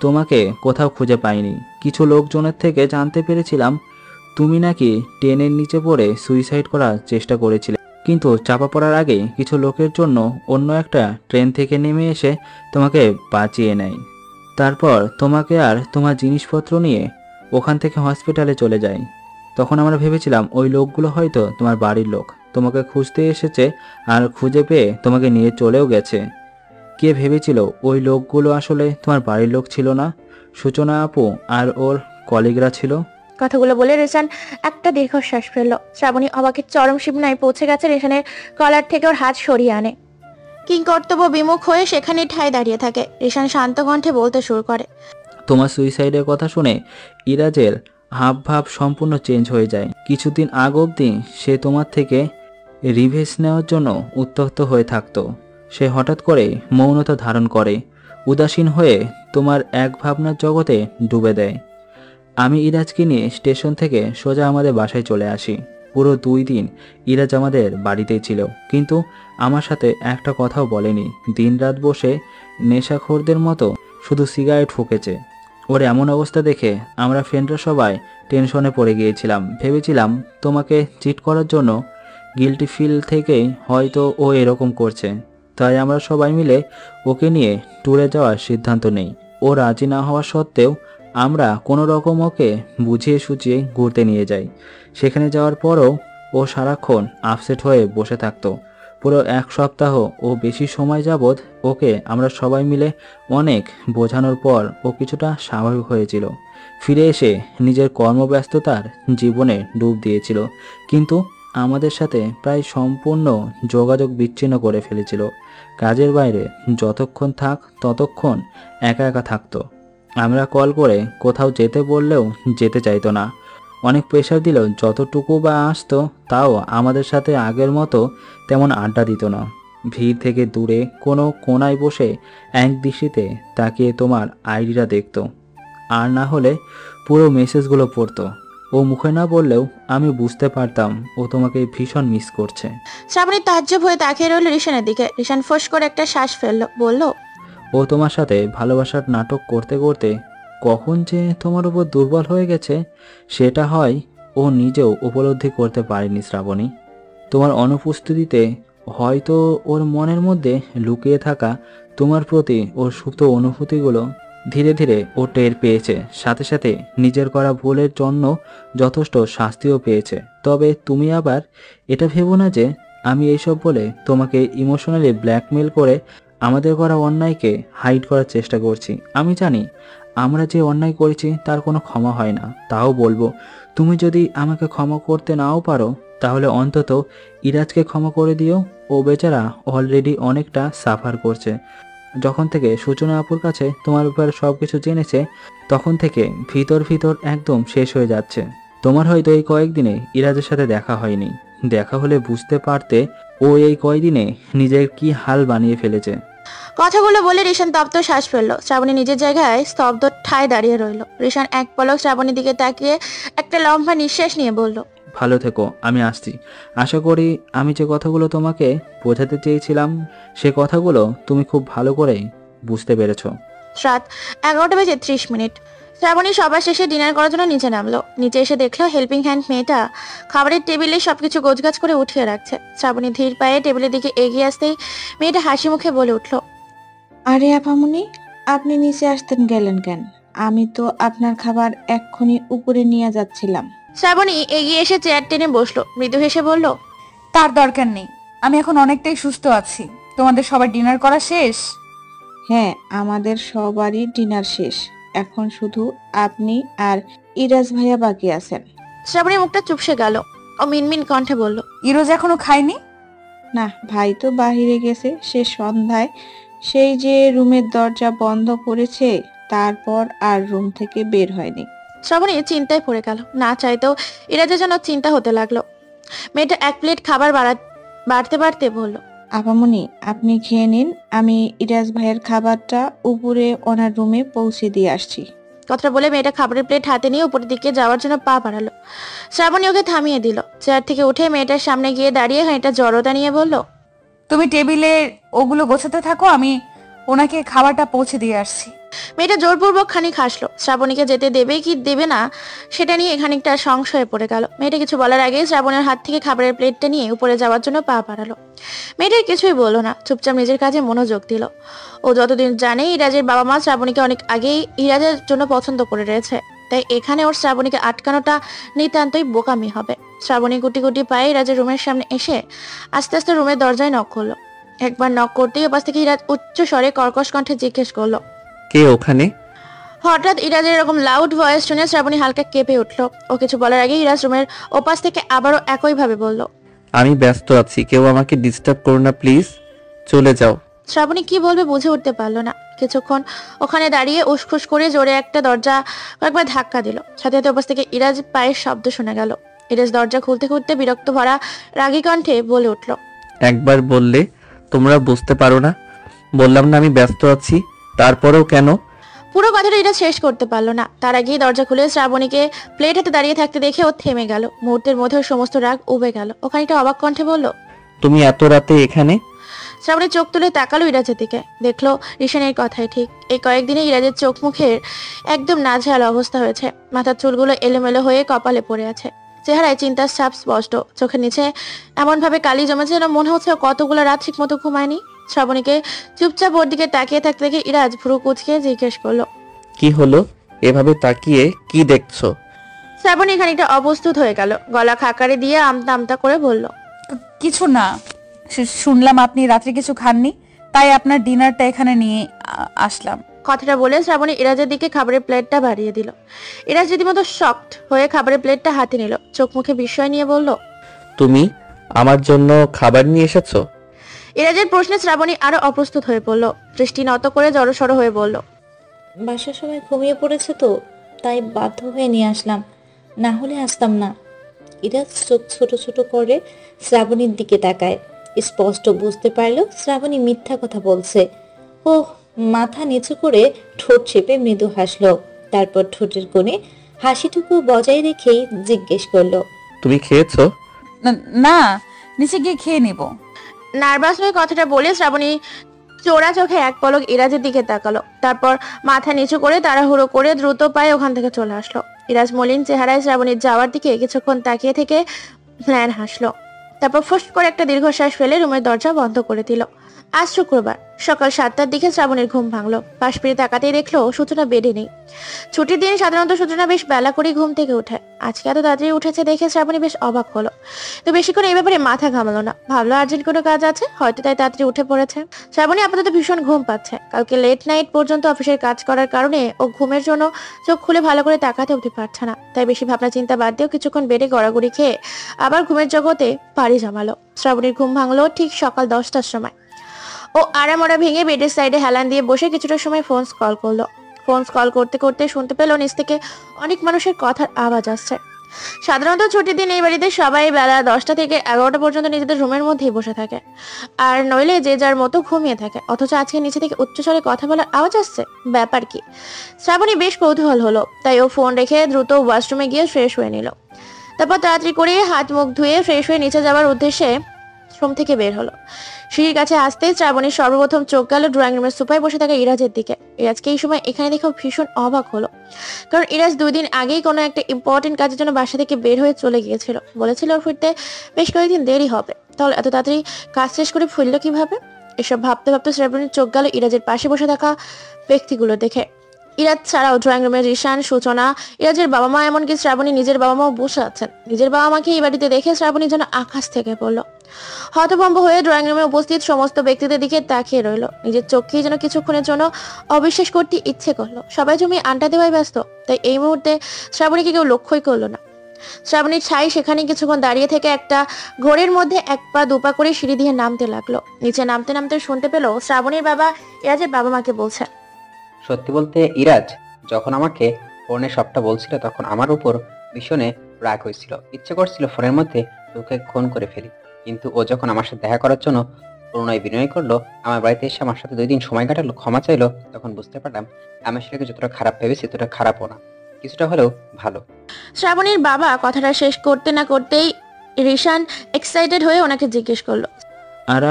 তোমাকে কোথাও খুঁজে পাইনি। কিছু লোকজনের থেকে জানতে পেরেছিলাম তুমি নাকি ট্রেনের নিচে পড়ে সুইসাইড করার চেষ্টা করেছিলে, কিন্তু চাপা পড়ার আগে কিছু লোকের জন্য অন্য একটা ট্রেন থেকে নেমে এসে তোমাকে বাঁচিয়ে নেয়। তারপর তোমাকে আর তোমার জিনিসপত্র নিয়ে ওখান থেকে হসপিটালে চলে যায়। তখন আমরা ভেবেছিলাম ওই লোকগুলো হয়তো তোমার বাড়ির লোক, তোমাকে খুঁজতে এসেছে আর খুঁজে পেয়ে তোমাকে নিয়ে চলেও গেছে। কে ভেবেছিল ওই লোকগুলো আসলে তোমার বাড়ির লোক ছিল না, সূচনা আপু আর ওর কলিগরা ছিল। কথাগুলো বলে রেশান একটা দীর্ঘশ্বাস ফেললো। শ্রাবণী অবাকের চরম সীমানায় পৌঁছে গেছে। রেশানের কলার থেকে ওর হাত সরিয়ে আনে। কিংকর্তব্য বিমুখ হয়ে সেখানে ঠায় দাঁড়িয়ে থাকে। রেশান শান্ত কণ্ঠে বলতে শুরু করে, তোমার সুইসাইডের কথা শুনে ইরাজের হাব ভাব সম্পূর্ণ চেঞ্জ হয়ে যায়। কিছুদিন আগ অবধি সে তোমার থেকে রিভেঞ্জ নেওয়ার জন্য উত্তপ্ত হয়ে থাকতো। সে হঠাৎ করে মৌনতা ধারণ করে, উদাসীন হয়ে তোমার এক ভাবনার জগতে ডুবে দেয়। আমি ইরাজকে নিয়ে স্টেশন থেকে সোজা আমাদের বাসায় চলে আসি। পুরো 2 দিন ইরাজ আমাদের বাড়িতেই ছিল, কিন্তু আমার সাথে একটা কথাও বলেনি। দিনরাত বসে নেশাখোরদের মতো শুধু সিগারেট ফুঁকেছে। ওর এমন অবস্থা দেখে আমরা ফ্রেন্ডরা সবাই টেনশনে পড়ে গিয়েছিলাম। ভেবেছিলাম তোমাকে চিট করার জন্য গিল্টি ফিল থেকেই হয়তো ও এরকম করছে। তাই আমরা সবাই মিলে ওকে নিয়ে ট্যুরে যাওয়ার সিদ্ধান্ত নেই। ও রাজি না হওয়া সত্ত্বেও আমরা কোনো রকম ওকে বুঝিয়ে সুঝিয়ে ঘুরতে নিয়ে যাই। সেখানে যাওয়ার পরও ও সারাক্ষণ আপসেট হয়ে বসে থাকতো। পুরো 1 সপ্তাহ ও বেশি সময় যাবৎ ওকে আমরা সবাই মিলে অনেক বোঝানোর পর ও কিছুটা স্বাভাবিক হয়েছিল। ফিরে এসে নিজের কর্মব্যস্ততার জীবনে ডুব দিয়েছিল, কিন্তু আমাদের সাথে প্রায় সম্পূর্ণ যোগাযোগ বিচ্ছিন্ন করে ফেলেছিল। কাজের বাইরে যতক্ষণ থাক ততক্ষণ একা একা থাকতো। আমরা কল করে কোথাও যেতে বললেও যেতে চাইতো না। অনেক প্রেশার দিলেও যতটুকু বা আসতো তাও আমাদের সাথে আগের মতো তেমন আড্ডা দিত না। ভিড় থেকে দূরে কোনো কোনায় বসে এক দৃষ্টিতে তাকিয়ে তোমার আইডিটা দেখতো, আর না হলে পুরো মেসেজগুলো পড়তো। ও মুখে না বললেও আমি বুঝতে পারতাম ও তোমাকে ভীষণ মিস করছে। শ্রাবণী তাজ্জব হয়ে তাকিয়ে রইল রিশানের দিকে। রিশান ফোঁস করে একটা শ্বাস ফেললো, বলল, ও তোমার সাথে ভালোবাসার নাটক করতে করতে কখন যে তোমার উপর দুর্বল হয়ে গেছে সেটা হয় ও নিজেও উপলব্ধি করতে পারেনি শ্রাবণী। তোমার অনুপস্থিতিতে হয়তো ওর মনের মধ্যে লুকিয়ে থাকা তোমার প্রতি ওর সুপ্ত অনুভূতিগুলো ধীরে ধীরে ও টের পেয়েছে। সাথে সাথে নিজের করা ভুলের জন্য যথেষ্ট শাস্তিও পেয়েছে। তবে তুমি আবার এটা ভেবো না যে আমি এইসব বলে তোমাকে ইমোশনালি ব্ল্যাকমেল করে আমাদের করা অন্যায়কে হাইড করার চেষ্টা করছি। আমি জানি আমরা যে অন্যায় করেছি তার কোনো ক্ষমা হয় না। তাও বলবো, তুমি যদি আমাকে ক্ষমা করতে নাও পারো তাহলে অন্তত ইরাজকে ক্ষমা করে দিও। ও বেচারা অলরেডি অনেকটা সাফার করছে। যখন থেকে সূচনা আপুর কাছে তোমার ব্যাপারে সব কিছু জেনেছে তখন থেকে ভিতর ভিতর একদম শেষ হয়ে যাচ্ছে। তোমার হয়তো এই কয়েকদিনে ইরাজের সাথে দেখা হয়নি, দেখা হলে বুঝতে পারতে ও এই কয়দিনে নিজের কি হাল বানিয়ে ফেলেছে। কথাগুলো বলে রিশান তপ্ত শ্বাস ফেললো। শ্রাবণী নিজের জায়গায় স্তব্ধ ঠায় দাঁড়িয়ে রইল। রিশান এক পলক শ্রাবণীর দিকে তাকিয়ে একটা লম্বা নিঃশ্বাস নিয়ে বলল, ভালো থেকো, আমি আসছি। আশা করি আমি যে কথাগুলো তোমাকে বোঝাতে চেয়েছিলাম সে কথাগুলো তুমি খুব ভালো করে বুঝতে পেরেছো। রাত 11:30। শ্রাবণী সবার শেষে ডিনার করার জন্য নিচে নামলো। নিচে এসে দেখলো হেল্পিং হ্যান্ড মেয়েটা খাবারের টেবিলে সবকিছু গোছগাছ করে উঠিয়ে রাখছে। শ্রাবণী ধীর পায়ে টেবিলের দিকে এগিয়ে আসতেই মেয়েটা হাসি মুখে বলে উঠলো, আরে আপামনি, আপনি নিচে আসতেন গেলেন কেন? আমি তো আপনার খাবার এক্ষুনি উপরে নিয়ে যাচ্ছিলাম। শ্রাবণী এগিয়ে এসে চেয়ার টেনে বসলো। মৃদু হেসে বলল, তার দরকার নেই, আমি এখন অনেকটাই সুস্থ আছি। তোমাদের সবার ডিনার করা শেষ? হ্যাঁ, আমাদের সবারই ডিনার শেষ। এখন শুধু আপনি আর ইরাজ ভাইয়া বাকি আছেন। শ্রাবণীর মুখটা চুপসে গেল। ও মিনমিন কণ্ঠে বলল, ইরোজ এখনো খায়নি? না, ভাই তো বাহিরে গেছে। সে সন্ধ্যায় সেই যে রুমের দরজা বন্ধ করেছে, তারপর আর রুম থেকে বের হয়নি। শ্রাবণী চিন্তায় পড়ে গেল। না চাইতেও ইরাজের জন্য চিন্তা হতে লাগলো। মেয়েটা এক প্লেট খাবার বাড়তে বাড়তে বলল, আপামনি, আপনি খেয়ে নিন, আমি ইরাজ ভাইয়ের খাবারটা উপরে ওনার রুমে পৌঁছে দিয়ে আসছি। কথাটা বলে মেয়েটা খাবারের প্লেট হাতে নিয়ে উপরের দিকে যাওয়ার জন্য পা বাড়ালো। শ্রাবণী ওকে থামিয়ে দিল। চেয়ার থেকে উঠে মেয়েটার সামনে গিয়ে দাঁড়িয়ে খানিকটা জড়তা নিয়ে বলল, তুমি টেবিলে ওগুলো গোছাতে থাকো, আমি ওনাকে খাবারটা পৌঁছে দিয়ে আসছি। মেয়েটা জোরপূর্বক খানিক হাসলো। শ্রাবণীকে যেতে দেবে কি দেবে না সেটা নিয়ে খানিকটা সংশয়ে পড়ে গেল। মেয়েটা কিছু বলার আগে শ্রাবণের হাত থেকে খাবারের প্লেটটা নিয়ে উপরে যাওয়ার জন্য পা বাড়ালো। মেয়েটার কিছুই বললো না, চুপচাপ নিজের কাজে মনোযোগ দিল। ও যতদিন জানে ইরাজের বাবা মা শ্রাবণীকে অনেক আগেই ইরাজের জন্য পছন্দ করে রয়েছে, তাই এখানে ওর শ্রাবণীকে আটকানোটা নিতান্তই বোকামি হবে। শ্রাবণী গুটি গুটি পায়ে ইরাজের রুমের সামনে এসে আস্তে আস্তে রুমের দরজায় নক করলো। একবার নক করতেই ওপাশ থেকে ইরাজ উচ্চ স্বরে কর্কশ কণ্ঠে জিজ্ঞেস করলো, কে ওখানে? হঠাৎ ইরাজের এরকম লাউড ভয়েস শুনে শ্রাবণী হালকা কেঁপে উঠলো। ও কিছু বলার আগে ইরাজ রুমের ওপাশ থেকে আবারও একই ভাবে বলল, আমি ব্যস্ত আছি, কেউ আমাকে ডিস্টার্ব করো না প্লিজ, চলে যাও। শ্রাবণী কি বলবে বুঝে উঠতে পারলো না। কিছুক্ষণ ওখানে দাঁড়িয়ে উসখুস করে জোরে একটা দরজা কয়েকবার ধাক্কা দিল। সাথে সাথে ওপাশ থেকে ইরাজ পায়ের শব্দ শোনা গেল। ইরাজ দরজা খুলতে খুলতে বিরক্ত ভরা রাগী কণ্ঠে বলে উঠল, একবার বললে তোমরা বুঝতে পারো না? বললাম না আমি ব্যস্ত আছি, তারপরেও কেন? পুরো কথাটা ইরাজ শেষ করতে পারলো না। তার আগেই দরজা খুলে শ্রাবণীকে প্লেট হাতে দাঁড়িয়ে থাকতে দেখে ও থেমে গেল। মুহূর্তের মধ্যে ওর সমস্ত রাগ উবে গেল। ওখানে একটা অবাক কণ্ঠে বলল, তুমি এত রাতে এখানে? শ্রাবণী চোখ তুলে তাকালো ইরাজের দিকে। দেখলো রিশানের কথাই ঠিক। এই কয়েকদিনে ইরাজের চোখ মুখের একদম নাজেহাল অবস্থা হয়েছে। মাথার চুলগুলো এলোমেলো হয়ে কপালে পড়ে আছে। চেহারায় চিন্তার ছাপ স্পষ্ট। চোখের নিচে এমন ভাবে কালি জমেছে যেন মনে হচ্ছে ও কতগুলো রাত ঠিক মতো ঘুমায়নি। শ্রাবণীকে চুপচাপ ওর দিকে তাকিয়ে থাকতে দেখে ইরাজ ভ্রু কুঁচকে জিজ্ঞেস করলো, কি হলো? এভাবে তাকিয়ে কি দেখছো? শ্রাবণী খানিকটা অপ্রস্তুত হয়ে গেল। গলা খাকারে দিয়ে আমতা আমতা করে বলল, কিছু না, শুনলাম আপনি রাত্রে কিছু খাননি, তাই আপনার ডিনারটা এখানে নিয়ে আসলাম। কথাটা বলে শ্রাবণী ইরাজের দিকে খাবারের প্লেটটা বাড়িয়ে দিল। ইরাজ রীতিমতো শকড হয়ে খাবারের প্লেটটা হাতে নিল। চোখ মুখে বিস্ময় নিয়ে বলল, তুমি আমার জন্য খাবার নিয়ে এসেছো? ইরাজের প্রশ্নে শ্রাবণী আরো অপ্রস্তুত হয়ে পড়ল। দৃষ্টি নত করে জড়সড় হয়ে বলল, বাসার সবাই ঘুমিয়ে পড়েছে তো, তাই বাধ্য হয়ে নিয়ে আসলাম, না হলে আসতাম না। ইরাজ চোখ ছোট ছোট করে শ্রাবণীর দিকে তাকায়। স্পষ্ট বুঝতে পারল শ্রাবণী মিথ্যা কথা বলছে। ও মাথা নিচু করে ঠোঁট চেপে মৃদু হাসলো। তারপর ঠোঁটের কোণে হাসিটুকু বজায় রেখেই জিজ্ঞেস করলো, তুমি খেয়েছো? না, নিচে গিয়ে খেয়ে নিব। নার্ভাস হয়ে কথাটা বলে শ্রাবণী চোরা চোখে এক পলক ইরাজের দিকে তাকালো। তারপর মাথা নিচু করে তাড়াহুড়ো করে দ্রুত পায়ে ওখান থেকে চলে আসলো। ইরাজ মলিন চেহারায় শ্রাবণীর যাওয়ার দিকে কিছুক্ষণ তাকিয়ে থেকে প্ল্যান হাসলো। তারপর ফুস করে একটা দীর্ঘশ্বাস ফেলে রুমের দরজা বন্ধ করে দিল। আজ শুক্রবার সকাল 7টার দিকে শ্রাবণীর ঘুম ভাঙলো। পাশ ফিরে তাকাতেই দেখলো সূচনা বেডে নেই। ছুটির দিন সাধারণত সূচনা বেশ বেলা করে ঘুম থেকে ওঠে। আজকে এত তাড়াতাড়ি উঠেছে দেখে শ্রাবণী বেশ অবাক হলো। তো বেশিক্ষণ এই ব্যাপারে মাথা ঘামালো না। ভাবলো আর্জেন্ট কোনো কাজ আছে, হয়তো তাই তাড়াতাড়ি উঠে পড়েছে। শ্রাবণী আপাতত ভীষণ ঘুম পাচ্ছে। কালকে লেট নাইট পর্যন্ত অফিসের কাজ করার কারণে ও ঘুমের জন্য চোখ খুলে ভালো করে তাকাতে উঠতে পারছে না। তাই বেশি ভাবনা চিন্তা বাদ দিয়েও কিছুক্ষণ বেডে গড়াগড়ি খেয়ে আবার ঘুমের জগতে পাড়ি জমালো। শ্রাবণীর ঘুম ভাঙলো ঠিক সকাল 10টার সময়। ও আড়ামোড়া ভেঙে বেডের সাইডে হেলান দিয়ে বসে কিছুটা সময় ফোন স্ক্রল করলো। ফোন স্ক্রল করতে করতে শুনতে পেল নিচ থেকে অনেক মানুষের কথার আওয়াজ আসছে। সাধারণত ছুটির দিন এই বাড়িতে সবাই বেলা 10টা থেকে 11টা পর্যন্ত নিজেদের রুমের মধ্যেই বসে থাকে, আর নইলে যে যার মতো ঘুমিয়ে থাকে। অথচ আজকে নিচে থেকে উচ্চস্বরে কথা বলার আওয়াজ আসছে, ব্যাপার কি? শ্রাবণী বেশ কৌতূহল হলো, তাই ও ফোন রেখে দ্রুত ওয়াশরুমে গিয়ে ফ্রেশ হয়ে নিল। তারপর তাড়াতাড়ি করে হাত মুখ ধুয়ে ফ্রেশ হয়ে নিচে যাওয়ার উদ্দেশ্যে রুম থেকে বের হলো। সিঁড়ির কাছে আসতেই শ্রাবণীর সর্বপ্রথম চোখ গেল ড্রয়িং রুমের সোফায় বসে থাকা ইরাজের দিকে। ইরাজকে এই সময় এখানে দেখেও ভীষণ অবাক হলো, কারণ ইরাজ 2 দিন আগেই কোনো একটা ইম্পর্টেন্ট কাজের জন্য বাসা থেকে বের হয়ে চলে গিয়েছিল। বলেছিল ওর ফিরতে বেশ কয়েকদিন দেরি হবে, তাহলে এত তাড়াতাড়ি কাজ শেষ করে ফিরল কিভাবে? এসব ভাবতে ভাবতে শ্রাবণীর চোখ গেল ইরাজের পাশে বসে থাকা ব্যক্তিগুলো দেখে। ইরাজ ছাড়াও ড্রয়িং রুমে রিশান, সূচনা, ইরাজের বাবা মা, এমনকি শ্রাবণী নিজের বাবা মাও বসে আছেন। নিজের বাবা মাকে এই বাড়িতে দেখে শ্রাবণী যেন আকাশ থেকে পড়ল। হতভম্ব হয়ে ড্রয়িং রুমে উপস্থিত সমস্ত ব্যক্তিদের দিকে তাকিয়ে রইল। নিজের চোখকেই যেন কিছুক্ষণের জন্য অবিশ্বাস করতে ইচ্ছে করলো। সবাই জমি আড্ডা দেওয়ায় ব্যস্ত, তাই এই মুহূর্তে শ্রাবণীকে কেউ লক্ষ্যই করলো না। শ্রাবণীর ছাই সেখানে কিছুক্ষণ দাঁড়িয়ে থেকে একটা ঘোরের মধ্যে 1 পা 2 পা করে সিঁড়ি দিয়ে নামতে লাগলো। নিচে নামতে নামতে শুনতে পেল শ্রাবণীর বাবা ইরাজের বাবা মাকে বলছে, সত্যি বলতে ইরাজ যখন আমাকে ফোনে সবটা বলছিল তখন আমার উপর ভীষণে রাগ হয়েছিল। ইচ্ছে করছিল ফোনের মধ্যে ঢুকে খুন করে ফেলি, কিন্তু ও যখন আমার সাথে দেখা করার জন্য প্রণয় বিনয় করলো, আমার বাড়িতে এসে আমার সাথে 2 দিন সময় কাটালো, ক্ষমা চাইলো, তখন বুঝতে পারলাম আমি সেটাকে যতটা খারাপ ভেবেছি ততটা খারাপও না, কিছুটা হলেও ভালো। শ্রাবণীর বাবা কথাটা শেষ করতে না করতেই রিশান এক্সাইটেড হয়ে ওনাকে জিজ্ঞেস করলো, আর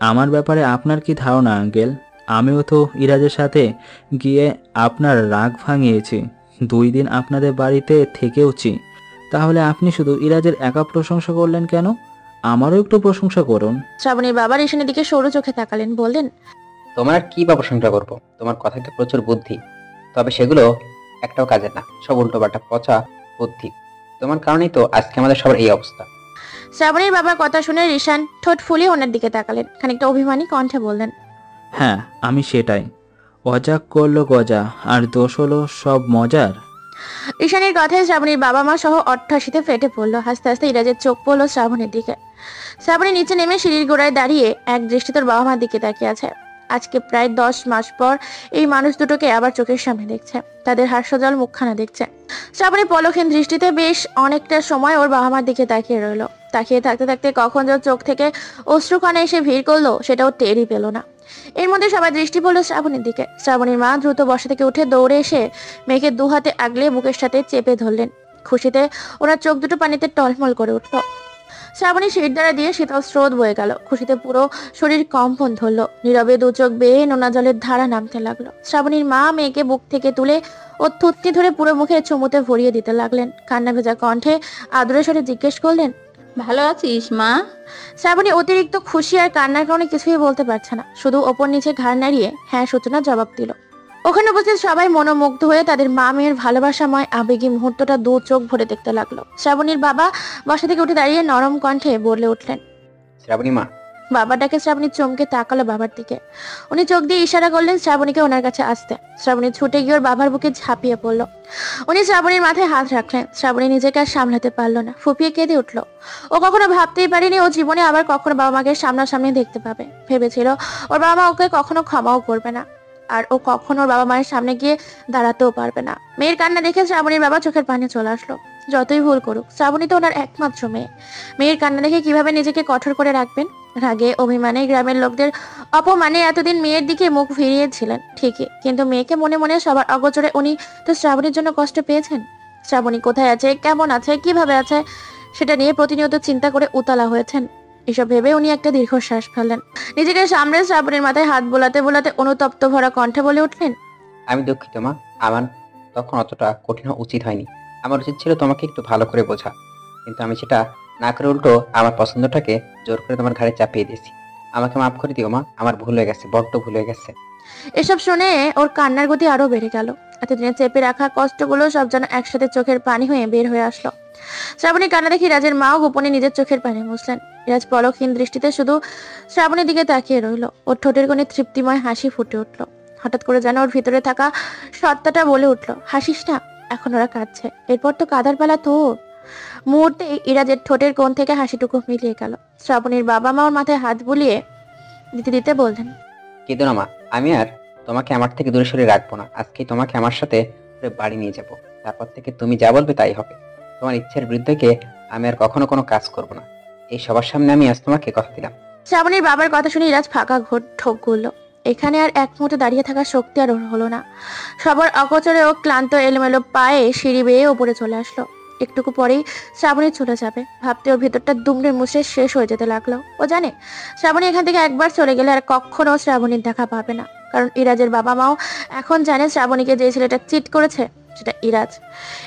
আমার ব্যাপারে আপনার কি ধারণা আঙ্কেল? আমিও তো ইরাজের সাথে গিয়ে আপনার রাগ ভাঙিয়েছি, 2 দিন আপনাদের বাড়িতে থেকেওছি, তাহলে আপনি শুধু ইরাজের একা প্রশংসা করলেন কেন? আমারও একটু প্রশংসা করুন। শ্রাবণীর বাবা রিশানের দিকে সরু চোখে তাকালেন, বললেন, তোমার আর কি বা প্রশংসা করবো? তোমার কথাতে প্রচুর বুদ্ধি, তবে সেগুলো একটাও কাজের না, সব উল্টোপাল্টা পচা বুদ্ধি। তোমার কারণেই তো আজকে আমাদের সবার এই অবস্থা। শ্রাবণীর বাবার কথা শুনে রিশান ঠোঁট ফুলিয়ে ওনার দিকে তাকালেন, খানিকটা অভিমানী কণ্ঠে বললেন, হ্যাঁ আমি সেটাই, অজাক করলো গজা, আর দোষ হলো সব মজার। রিশানের কথায় শ্রাবণীর বাবা মা সহ অট্টহাসিতে ফেটে পড়লো। হাসতে হাসতে ইরাজের চোখ পড়লো শ্রাবণীর দিকে। শ্রাবণী নিচে নেমে সিঁড়ির গোড়ায় দাঁড়িয়ে এক দৃষ্টি তোর বাবা মার দিকে তাকিয়ে আছে। আজকে প্রায় 10 মাস পর এই মানুষ দুটোকে আবার চোখের সামনে দেখছে, তাদের হাস্যজল মুখখানা দেখছে। শ্রাবণী পলকহীন দৃষ্টিতে বেশ অনেকটা সময় ওর বাবা মার দিকে তাকিয়ে রইলো। তাকিয়ে থাকতে থাকতে কখন যে চোখ থেকে অশ্রুকণা এসে ভিড় করলো সেটাও টেরই পেল না। এর মধ্যে সবাই দৃষ্টি পড়লো শ্রাবণীর দিকে। শ্রাবণীর মা দ্রুত বসা থেকে উঠে দৌড়ে এসে মেয়েকে 2 হাতে আগলে বুকের সাথে চেপে ধরলেন। খুশিতে ওনার চোখ দুটো পানিতে টলমল করে উঠল। শ্রাবণী শির দ্বারা দিয়ে শীতল স্রোত বয়ে গেল। খুশিতে পুরো শরীর কম্পন ধরলো। নীরবে 2 চোখ বেয়ে নোনা জলের ধারা নামতে লাগলো। শ্রাবণীর মা মেয়েকে বুক থেকে তুলে ও থুতনি ধরে পুরো মুখে চুমুতে ভরিয়ে দিতে লাগলেন। কান্না ভেজা কণ্ঠে আদরের সাথে জিজ্ঞেস করলেন, ভালো আছিস মা? শ্রাবণী অতিরিক্ত খুশি আর কান্নার কারণে কিছুই বলতে পারছে না, শুধু ওপর নিচে ঘাড় নাড়িয়ে হ্যাঁ সূচনা জবাব দিল। ওখানে উপস্থিত সবাই মনোমুগ্ধ হয়ে তাদের মা মেয়ের ভালোবাসাময় আবেগী মুহূর্তটা 2 চোখ ভরে দেখতে লাগলো। শ্রাবণীর বাবা বাসা থেকে উঠে দাঁড়িয়ে নরম কণ্ঠে বলে উঠলেন, শ্রাবণী মা। বাবাটাকে শ্রাবণী চমকে তাকালো বাবার দিকে। উনি চোখ দিয়ে ইশারা করলেন শ্রাবণীকে ওনার কাছে আসতে। শ্রাবণী ছুটে গিয়ে ওর বাবার বুকে ঝাঁপিয়ে পড়লো। উনি শ্রাবণীর মাথায় হাত রাখলেন। শ্রাবণী নিজেকে আর সামলাতে পারলো না, ফুপিয়ে কেঁদে উঠলো। ও কখনো ভাবতেই পারেনি ও জীবনে আবার কখনো বাবা মাকে সামনাসামনি দেখতে পাবে। ভেবেছিল ওর বাবা মা ওকে কখনো ক্ষমাও করবে না, আর ও কখনো ওর বাবা মায়ের সামনে গিয়ে দাঁড়াতেও পারবে না। মেয়ের কান্না দেখে শ্রাবণীর বাবা চোখের পানি চলে আসলো। যতই ভুল করুক, শ্রাবণী তো ওনার একমাত্র মেয়ে। মেয়ের কান্না দেখে কিভাবে নিজেকে কঠোর করে রাখবেন? রাগে অভিমানে গ্রামের লোকদের অপমানে এতদিন মেয়ের দিকে মুখ ফিরিয়েছিলেন ঠিকই, কিন্তু মেয়েকে মনে মনে সবার অগোচরে উনি তো শ্রাবণীর জন্য কষ্ট পেয়েছেন। শ্রাবণী কোথায় আছে, কেমন আছে, কিভাবে আছে সেটা নিয়ে প্রতিনিয়ত চিন্তা করে উতলা হয়েছেন। এসব ভেবে উনি একটা দীর্ঘশ্বাস ফেললেন। নিজেকে সামনে শ্রাবণীর মাথায় হাত বোলাতে বোলাতে অনুতপ্ত ভরা কণ্ঠে বলে উঠলেন, আমি দুঃখিত মা, আমার তখন অতটা কঠিন হওয়া উচিত হয়নি। আমার উচিত ছিল তোমাকে একটু ভালো করে বোঝা, কিন্তু আমি সেটা না করে উল্টো আমার পছন্দটাকে জোর করে তোমার ঘাড়ে চাপিয়ে দিয়েছি। আমাকে মাফ করে দিও মা, আমার ভুল হয়ে গেছে, বড্ড ভুল হয়ে গেছে। এসব শুনে ওর কান্নার গতি আরো বেড়ে গেল। এতদিনে চেপে রাখা কষ্টগুলো সব যেন একসাথে চোখের পানি হয়ে বের হয়ে আসলো। শ্রাবণী কান্না দেখে রাজের মাও গোপনে নিজের চোখের পানি মুছলেন। রাজ পলকহীন দৃষ্টিতে শুধু শ্রাবণীর দিকে তাকিয়ে রইল। ওর ঠোঁটের কোণে তৃপ্তিময় হাসি ফুটে উঠলো। হঠাৎ করে যেন ওর ভিতরে থাকা সত্তাটা বলে উঠলো, হাসিস না, এখন ওরা কাঁদছে, এরপর তো কাঁদার পালা তোর। মুহূর্তে ইরাজের ঠোঁটের কোণ থেকে হাসিটুকু মিলিয়ে গেল। শ্রাবণীর বাবা মা ওর মাথায় হাত বুলিয়ে দিতে দিতে বললেন, কেঁদো না মা, আমি আর তোমাকে আমার থেকে দূরে সরে রাখবো না। আজকে তোমাকে আমার সাথে বাড়ি নিয়ে যাব, তারপর থেকে তুমি যা বলবে তাই হবে। তোমার ইচ্ছার বিরুদ্ধে গিয়ে আমি আর কখনো কোনো কাজ করব না। এই সবার সামনে আমি আজ তোমাকে কথা দিলাম। শ্রাবণীর বাবার কথা শুনে ইরাজ ফাঁকা ঠোক গড়ল। এখানে আর এক মুহূর্তে দাঁড়িয়ে থাকার শক্তি আর ওর হলো না। সবার অকচরে ও ক্লান্ত এলোমেলো পায়ে সিঁড়ি বেয়ে ওপরে চলে আসলো। একটুকু পরেই শ্রাবণী চলে যাবে ভাবতে ওর ভেতরটা দুমড়ে মুছে শেষ হয়ে যেতে লাগলো। ও জানে শ্রাবণী এখান থেকে একবার চলে গেলে আর কখনো শ্রাবণীর দেখা পাবে না, কারণ ইরাজের বাবা মাও এখন জানে শ্রাবণীকে যে ছেলেটা চিট করেছে সেটা ইরাজ।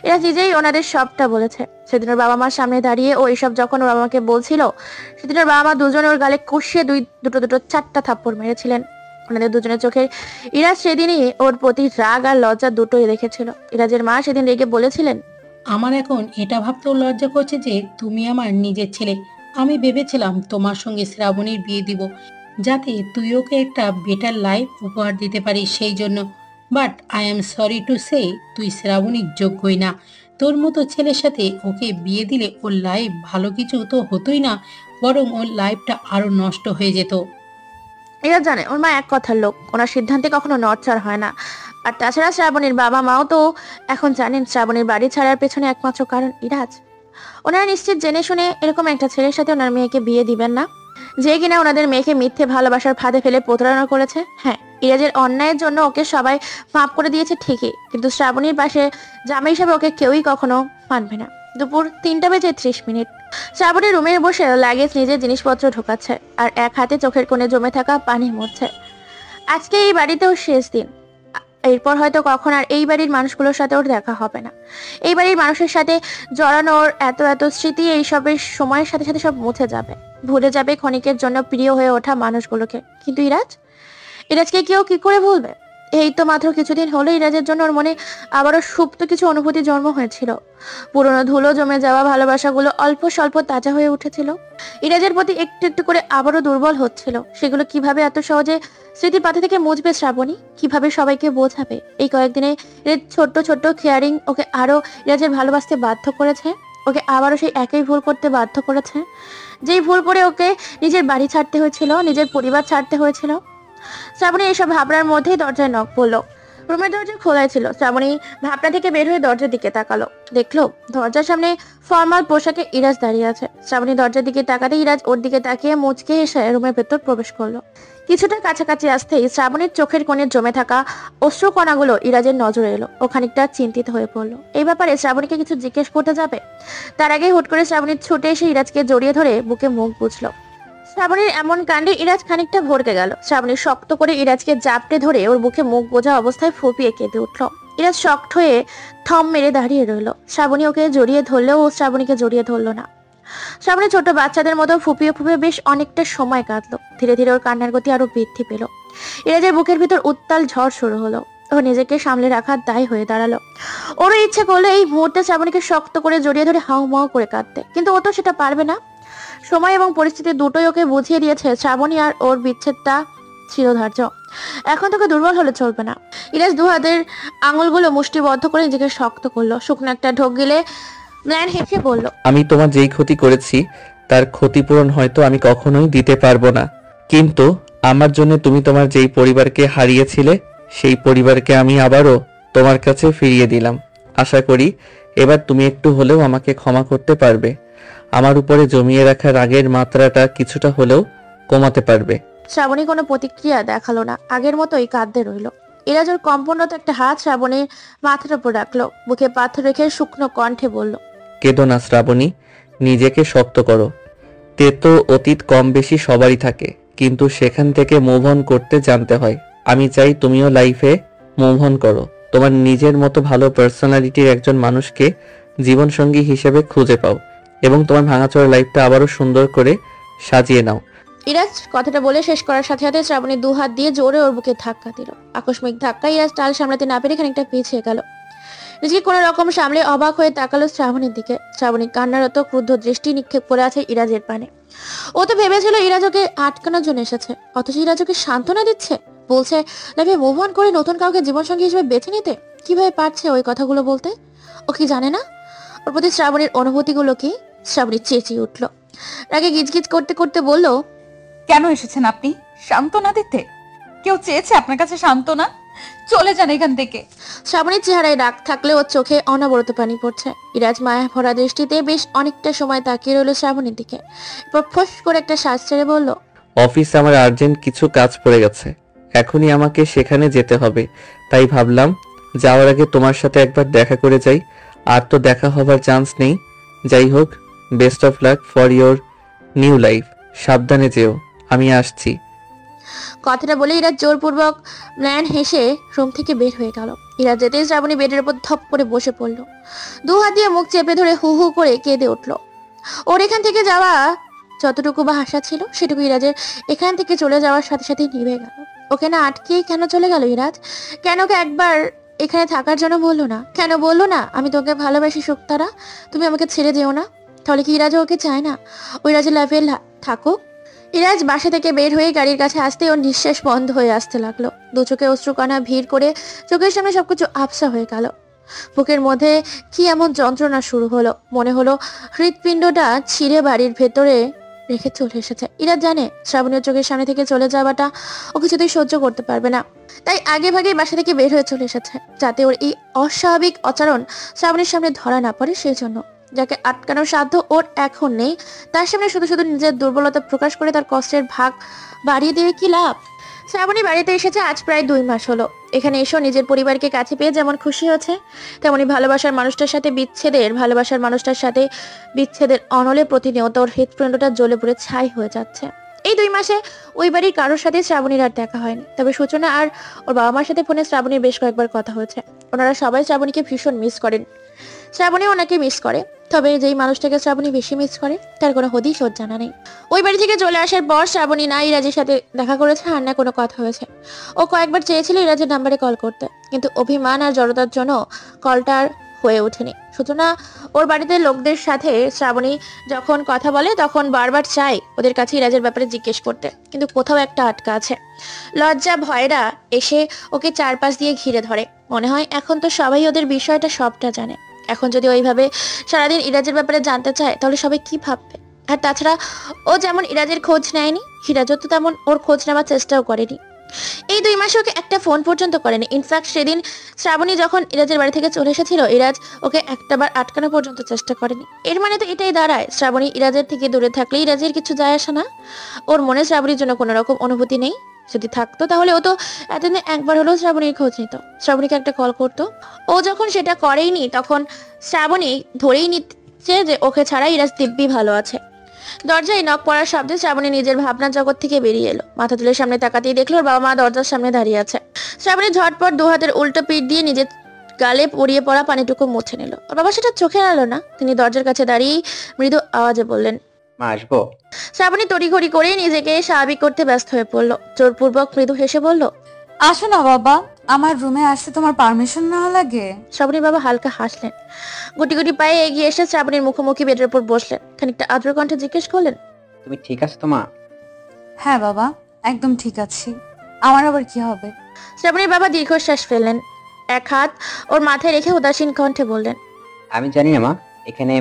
ইরাজ নিজেই ওনাদের সবটা বলেছে। সেদিন ওর বাবা মার সামনে দাঁড়িয়ে ও এসব যখন ওর বাবা মাকে বলছিল, সেদিন ওর বাবা মা দুজনে ওর গালে কষিয়ে দুটো 4টা থাপ্পড় মেরেছিলেন। ওনাদের দুজনের চোখে ইরাজ সেদিনই ওর প্রতি রাগ আর লজ্জা দুটোই দেখেছিল। ইরাজের মা সেদিন রেগে বলেছিলেন, আমার এখন এটা ভাবতেও লজ্জা করছে যে তুমি আমার নিজের ছেলে। আমি ভেবেছিলাম তোমার সঙ্গে শ্রাবণীর বিয়ে দিব, যাতে তুই ওকে একটা বেটার লাইফ উপহার দিতে পারিস, সেই জন্য। But I am sorry to say, তুই শ্রাবণীর যোগ্যই না। তোর মতো ছেলের সাথে ওকে বিয়ে দিলে ওর লাইফ ভালো কিছু তো হতোই না, বরং ওর লাইফটা আরো নষ্ট হয়ে যেত। ইরাজ জানে ওর মা এক কথার লোক, ওনার সিদ্ধান্তে কখনো নড়চড় হয় না। আর তাছাড়া শ্রাবণীর বাবা মাও তো এখন জানেন শ্রাবণীর বাড়ি ছাড়ার পেছনে একমাত্র কারণ ইরাজ। ওনারা নিশ্চিত জেনে শুনে এরকম একটা ছেলের সাথে ওনার মেয়েকে বিয়ে দিবেন না, যে কিনা ওনাদের মেয়েকে মিথ্যে ভালোবাসার ফাঁদে ফেলে প্রতারণা করেছে। হ্যাঁ, ইরাজের অন্যায়ের জন্য ওকে সবাই মাফ করে দিয়েছে ঠিকই, কিন্তু শ্রাবণীর পাশে জামাই হিসাবে ওকে কেউই কখনো মানবে না। দুপুর 3:30 শ্রাবণী রুমে বসে লাগেজ নিজের জিনিসপত্র ঢোকাচ্ছে আর এক হাতে চোখের কোণে জমে থাকা পানি মুছছে। আজকে এই বাড়িতেও শেষ দিন। এরপর হয়তো কখন আর এই বাড়ির মানুষগুলোর সাথে ওর দেখা হবে না। এই বাড়ির মানুষের সাথে জড়ানোর এত স্মৃতি এইসবের সময়ের সাথে সাথে সব মুছে যাবে, ভুলে যাবে ক্ষণিকের জন্য প্রিয় হয়ে ওঠা মানুষগুলোকে। কিন্তু ইরাজকে কেউ কি করে ভুলবে? এই তো মাত্র কিছুদিন হলো ইরাজের জন্য ওর মনে আবারও সুপ্ত কিছু অনুভূতি জন্ম হয়েছিল। পুরনো ধুলো জমে যাওয়া ভালোবাসাগুলো অল্প স্বল্প তাজা হয়ে উঠেছিল। ইরাজের প্রতি একটু একটু করে আবারও দুর্বল হচ্ছিল। সেগুলো কিভাবে এত সহজে স্মৃতির পাতা থেকে মুছবে শ্রাবণী? কিভাবে সবাইকে বোঝাবে? এই কয়েকদিনে ছোট্ট ছোট্ট কেয়ারিং ওকে আরো ইরাজের ভালোবাসতে বাধ্য করেছে, ওকে আবারও সেই একই ভুল করতে বাধ্য করেছে, যেই ভুল করে ওকে নিজের বাড়ি ছাড়তে হয়েছিল, নিজের পরিবার ছাড়তে হয়েছিল। শ্রাবণী এইসব ভাবনার মধ্যেই দরজায় নক পড়লো। রুমের দরজা খোলাই ছিল। শ্রাবণী ভাবনা থেকে বের হয়ে দরজার দিকে তাকালো, দেখলো দরজার সামনে ফর্মাল পোশাকে ইরাজ দাঁড়িয়ে আছে। শ্রাবণী দরজার দিকে তাকাতে ইরাজ ওর দিকে তাকিয়ে মুচকে হেসে রুমের ভেতর প্রবেশ করলো। কিছুটা কাছাকাছি আসতেই শ্রাবণীর চোখের কোণে জমে থাকা অশ্রুকণাগুলো ইরাজের নজরে এলো। ও খানিকটা চিন্তিত হয়ে পড়লো। এই ব্যাপারে শ্রাবণীকে কিছু জিজ্ঞেস করতে যাবে, তার আগেই হুট করে শ্রাবণীর ছুটে এসে ইরাজকে জড়িয়ে ধরে বুকে মুখ বুঝলো। শ্রাবণীর এমন কাণ্ডে ইরাজ খানিকটা ভড়কে গেল। শ্রাবণী শক্ত করে ইরাজকে জাপটে ধরে ওর বুকে মুখ বোঝা অবস্থায় ফুপিয়ে কেঁদে উঠলো। ইরাজ শক্ত হয়ে থম মেরে দাঁড়িয়ে রইল। শ্রাবণী ওকে জড়িয়ে ধরলেও ও শ্রাবণীকে জড়িয়ে ধরলো না। শ্রাবণী ছোট বাচ্চাদের মতো ফুপিয়ে ফুপিয়ে বেশ অনেকটা সময় কাটলো। ধীরে ধীরে ওর কান্নার গতি আরো বৃদ্ধি পেল। ইরাজের বুকের ভিতর উত্তাল ঝড় শুরু হলো। ও নিজেকে সামলে রাখার দায় হয়ে দাঁড়ালো। ওরও ইচ্ছে করলো এই মুহূর্তে শ্রাবণীকে শক্ত করে জড়িয়ে ধরে হাউমাউ করে কাঁদতে, কিন্তু ও তো সেটা পারবে না। সময় এবং পরিস্থিতি দুটোই ওকে বুঝিয়ে দিয়েছে শ্রাবণী আর ওর বিচ্ছেদটা চিরধার্য। এখন তোকে দুর্বল হলে চলবে না। ইরাজ দু হাতের আঙুলগুলো মুষ্টিবদ্ধ করে নিজেকে শক্ত করলো। শুকনো একটা ঢোক গিলে ম্লান হেসে বলল, আমি তোমার যেই ক্ষতি করেছি তার ক্ষতিপূরণ হয়তো আমি কখনোই দিতে পারবো না, কিন্তু আমার জন্য তুমি তোমার যেই পরিবারকে হারিয়েছিলে সেই পরিবারকে আমি আবারও তোমার কাছে ফিরিয়ে দিলাম। আশা করি এবার তুমি একটু হলেও আমাকে ক্ষমা করতে পারবে, আমার উপরে জমিয়ে রাখা রাগের মাত্রাটা কিছুটা হলেও কমাতে পারবে। শ্রাবণী কোনো প্রতিক্রিয়া দেখালো না, আগের মতোই কাঁদতে রইল। ইরাজ ওর কম্পনরত একটা হাত শ্রাবণীর মাথার উপর রাখলো, বুকে পাথর রেখে শুকনো কণ্ঠে বলল, কেঁদো না শ্রাবণী, নিজেকে শক্ত করো। তো অতীত কম বেশি সবারই থাকে, কিন্তু সেখান থেকে মুভ অন করতে জানতে হয়। আমি চাই তুমিও লাইফে মুভ অন করো, তোমার নিজের মতো ভালো পার্সোনালিটির একজন মানুষকে জীবনসঙ্গী হিসেবে খুঁজে পাও এবং তোমার ভাঙাচোরা লাইফটা আবারও সুন্দর করে সাজিয়ে নাও। ইরাজ কথাটা বলে শেষ করার সাথে সাথে শ্রাবণী দু হাত দিয়ে জোরে ওর বুকে ধাক্কা দিল। আকস্মিক ধাক্কা ইরাজ টাল সামলাতে না পেরে খানিকটা পিছিয়ে গেল। নিজেকে কোনো রকম সামলে অবাক হয়ে তাকালো শ্রাবণীর দিকে। শ্রাবণী কান্নারত ক্রুদ্ধ দৃষ্টি নিক্ষেপ করে আছে ইরাজের পানে। ও তো ভেবেছিল ইরাজ ওকে আটকানোর জন্য এসেছে, অথচ ইরাজ ওকে সান্ত্বনা দিচ্ছে, বলছে লাইফে মুভ অন করে নতুন কাউকে জীবনসঙ্গী হিসেবে বেছে নিতে। কিভাবে পারছে ওই কথাগুলো বলতে? ও কি জানে না ওর প্রতি শ্রাবণীর অনুভূতিগুলো কি? শ্রাবণী চেঁচিয়ে উঠলো, রাগে গিজগিজ করতে করতে বলল, কেন এসেছেন আপনি? সান্ত্বনা দিতে? কেউ চেয়েছে আপনার কাছে সান্ত্বনা? চলে যান এখান থেকে। শ্রাবণীর চেহারায় রাগ থাকলেও ওর চোখে অনবরত পানি পড়ছে। ইরাজ মায়া ভরা দৃষ্টিতে বেশ অনেকটা সময় তাকিয়ে রইল শ্রাবণীর দিকে, এরপর ফস করে একটা শ্বাস ছেড়ে বলল, অফিসে আমার আর্জেন্ট কিছু কাজ পড়ে গেছে, এখনই আমাকে সেখানে যেতে হবে। তাই ভাবলাম যাওয়ার আগে তোমার সাথে একবার দেখা করে যাই। আর তো দেখা হবার চান্স নেই। যাই হোক, best of luck for your new life. সাবধানে যেও, আমি আসছি। কথাটা বলে ইরাজ জোরপূর্বক ম্লান হেসে রুম থেকে বের হয়ে গেল। ইরাজ যেতেই শ্রাবণী বেডের উপর ধপ করে বসে পড়ল। দু হাত দিয়ে মুখ চেপে ধরে হু হু করে কেঁদে উঠল। ওর এখান থেকে যাওয়া যতটুকু বা আশা ছিল সেটুকু ইরাজের এখান থেকে চলে যাওয়ার সাথে সাথে নিভে গেল। ওকে না আটকে কেন চলে গেল ইরাজ? কেন ওকে একবার এখানে থাকার জন্য বললো না? কেন বললো না আমি তোকে ভালোবাসি শুক্তারা, তুমি আমাকে ছেড়ে যেও না? তাহলে কি ইরাজ ওকে চায় না ওই ইরাজের লাইফে থাকুক? ইরাজ বাসা থেকে বের হয়ে গাড়ির কাছে আসতে ওর নিঃশ্বাস বন্ধ হয়ে আসতে লাগলো। দু চোখে অশ্রুকণা ভিড় করে চোখের সামনে সবকিছু আবসা হয়ে গেল। বুকের মধ্যে কি এমন যন্ত্রণা শুরু হলো, মনে হলো হৃৎপিণ্ডটা ছিঁড়ে বাড়ির ভেতরে রেখে চলে এসেছে। ইরাজ জানে শ্রাবণীর চোখের সামনে থেকে চলে যাওয়াটা ও কিছুতেই সহ্য করতে পারবে না, তাই আগে ভাগেই বাসা থেকে বের হয়ে চলে এসেছে, যাতে ওর এই অস্বাভাবিক আচরণ শ্রাবণীর সামনে ধরা না পড়ে। সেই জন্য যাকে আটকানোর সাধ্য ওর এখন নেই, তার সামনে শুধু শুধু নিজের দুর্বলতা প্রকাশ করে তার কষ্টের ভাগ বাড়িয়ে দিয়ে কি লাভ? শ্রাবণী বাড়িতে এসেছে আজ প্রায় 2 মাস হলো। এখানে এসেও নিজের পরিবারকে কাছে পেয়ে যেমন খুশি হয়েছে, তেমনি ভালোবাসার মানুষটার সাথে বিচ্ছেদের অনলে প্রতিনিয়ত ওর হৃৎপিণ্ডটা জ্বলে পুড়ে ছাই হয়ে যাচ্ছে। এই 2 মাসে ওই বাড়ির কারোর সাথে শ্রাবণীর আর দেখা হয়নি, তবে সূচনা আর ওর বাবা মার সাথে ফোনে শ্রাবণীর বেশ কয়েকবার কথা হয়েছে। ওনারা সবাই শ্রাবণীকে ভীষণ মিস করেন, শ্রাবণী ওনাকে মিস করে, তবে যেই মানুষটাকে শ্রাবণী বেশি মিস করে তার কোনো হদিশ ওর জানা নেই। ওই বাড়ি থেকে চলে আসার পর শ্রাবণী না ইরাজের সাথে দেখা করেছে আর না কোনো কথা হয়েছে। ও কয়েকবার চেয়েছিল ইরাজের নাম্বারে কল করতে, কিন্তু অভিমান আর জড়তার জন্য কলটার হয়ে ওঠেনি। সূচনা ওর বাড়িতে লোকদের সাথে শ্রাবণী যখন কথা বলে তখন বারবার চাই ওদের কাছে ইরাজের ব্যাপারে জিজ্ঞেস করতে, কিন্তু কোথাও একটা আটকা আছে। লজ্জা ভয়রা এসে ওকে চারপাশ দিয়ে ঘিরে ধরে। মনে হয় এখন তো সবাই ওদের বিষয়টা সবটা জানে। এখন যদি ওইভাবে সারাদিন ইরাজের ব্যাপারে জানতে চায় তাহলে সবাই কি ভাববে? আর তাছাড়া ও যেমন ইরাজের খোঁজ নেয়নি, ইরাজও তো তেমন ওর খোঁজ নেওয়ার চেষ্টাও করেনি। এই 2 মাসে ওকে একটা ফোন পর্যন্ত করেনি। ইনফ্যাক্ট সেদিন শ্রাবণী যখন ইরাজের বাড়ি থেকে চলে এসেছিল, ইরাজ ওকে একটাবার আটকানো পর্যন্ত চেষ্টা করেনি। এর মানে তো এটাই দাঁড়ায় শ্রাবণী ইরাজের থেকে দূরে থাকলে ইরাজের কিছু যায় আসে না। ওর মনে শ্রাবণীর জন্য কোনো রকম অনুভূতি নেই। যদি থাকতো তাহলে ও তো এতদিনে একবার হলেও শ্রাবণীর খোঁজ নিত, শ্রাবণীকে একটা কল করতো। ও যখন সেটা করেইনি তখন শ্রাবণী ধরেই নিচ্ছে যে ওকে ছাড়া ইরাজ দিব্যি ভালো আছে। দরজায় নক পড়ার শব্দে শ্রাবণী নিজের ভাবনার জগৎ থেকে বেরিয়ে এলো। মাথা তুলে সামনে তাকাতেই দেখলো ওর বাবা মা দরজার সামনে দাঁড়িয়ে আছে। শ্রাবণী ঝটপট 2 হাতের উল্টো পিঠ দিয়ে নিজের গালে পড়িয়ে পড়া পানিটুকু মুছে নিল। ওর বাবা সেটা চোখে আলো না, তিনি দরজার কাছে দাঁড়িয়ে মৃদু আওয়াজে বললেন, মা আসবো? শ্রাবণী তড়িঘড়ি করে নিজেকে স্বাভাবিক করতে ব্যস্ত হয়ে পড়লো। জোরপূর্বক মৃদু হেসে বলল, আসো না বাবা, আমার রুমে আসতে তোমার পারমিশন না লাগে? শ্রাবণীর বাবা হালকা হাসলেন, গুটি গুটি পায়ে এগিয়ে এসে শ্রাবণীর মুখোমুখি বেডের উপর বসলেন। খানিকটা আদ্র কণ্ঠে জিজ্ঞেস করলেন, তুমি ঠিক আছো তো মা? হ্যাঁ বাবা, একদম ঠিক আছি। আমার আবার কি হবে? শ্রাবণীর বাবা দীর্ঘশ্বাস ফেললেন, এক হাত ওর মাথায় রেখে উদাসীন কণ্ঠে বললেন, আমি জানি না মা, এখানে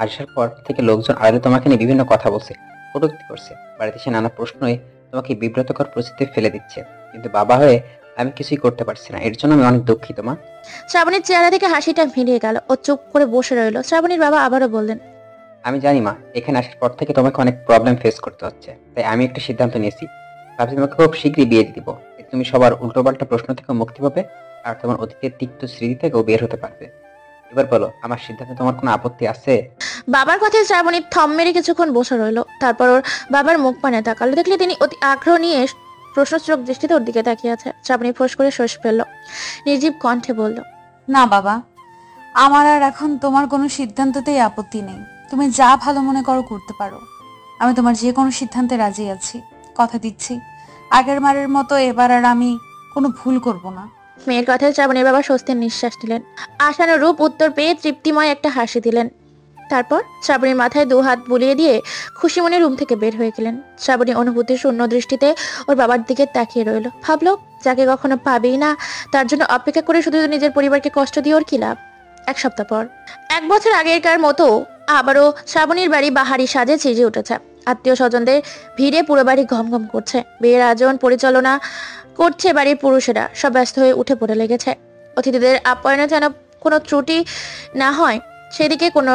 আসার পর থেকে লোকজন আড়ালে তোমাকে নিয়ে বিভিন্ন কথা বলছে, কটূক্তি করছে, বাড়িতে এসে নানা প্রশ্নই তোমাকে বিব্রতকর পরিস্থিতিতে ফেলে দিচ্ছে, কিন্তু বাবা হয়ে আমি কিছুই করতে পারছি না। এর জন্য আমি অনেক দুঃখিত মা। শ্রাবণীর চেহারা থেকে হাসিটা মিলিয়ে গেল। ও চুপ করে বসে রইল। শ্রাবণীর বাবা আবারও বললেন, আমি জানি মা, এখানে আসার পর থেকে তোমাকে অনেক প্রবলেম ফেস করতে হচ্ছে, তাই আমি একটা সিদ্ধান্ত নিয়েছি। ভাবছি তোমাকে খুব শীঘ্রই বিয়ে দিয়ে দিব। তুমি সবার উল্টোপাল্টা প্রশ্ন থেকে মুক্তি পাবে আর তোমার অতীতের তিক্ত স্মৃতি থেকেও বের হতে পারবে। এবার বলো, আমার সিদ্ধান্তে তোমার কোনো আপত্তি আছে? বাবার কথায় শ্রাবণী থম মেরে কিছুক্ষণ বসে রইল। তারপর ওর বাবার মুখ পানে তাকালো, দেখলে তিনি অতি আগ্রহ নিয়ে প্রশ্নচোখ দৃষ্টিতে ওর দিকে তাকিয়ে আছে। শ্রাবণী ফোঁস করে শ্বাস ফেলল, নির্জীব কণ্ঠে বলল, না বাবা, আমার আর এখন তোমার কোনো সিদ্ধান্ততেই আপত্তি নেই। তুমি যা ভালো মনে করো করতে পারো। আমি তোমার যে কোনো সিদ্ধান্তে রাজি আছি, কথা দিচ্ছি। আগের বারের মতো এবার আর আমি কোনো ভুল করব না। মেয়ের কথায় শ্রাবণীর বাবা স্বস্তির নিঃশ্বাস দিলেন। আশানুরূপ উত্তর পেয়ে তৃপ্তিময় একটা হাসি দিলেন। তারপর শ্রাবণীর মাথায় 2 হাত বুলিয়ে দিয়ে খুশি মনে রুম থেকে বের হয়ে গেলেন। শ্রাবণী অনুভূতির শূন্য দৃষ্টিতে ওর বাবার দিকে তাকিয়ে রইল। ভাবলো, যাকে কখনো পাবেই না তার জন্য অপেক্ষা করে শুধু নিজের পরিবারকে কষ্ট দিয়ে ওর কি লাভ। 1 সপ্তাহ পর, 1 বছর আগেরকার মতো আবারও শ্রাবণীর বাড়ি বাহারি সাজে ছিজে উঠেছে। আত্মীয় স্বজনদের ভিড়ে পুরো বাড়ি ঘমঘম করছে। বিয়ের আয়োজন পরিচালনা করছে বাড়ির পুরুষেরা সব ব্যস্ত হয়ে উঠে পড়ে লেগেছে। অতিথিদের আপ্যায়নে যেন কোনো ত্রুটি না হয় সেদিকে কোনো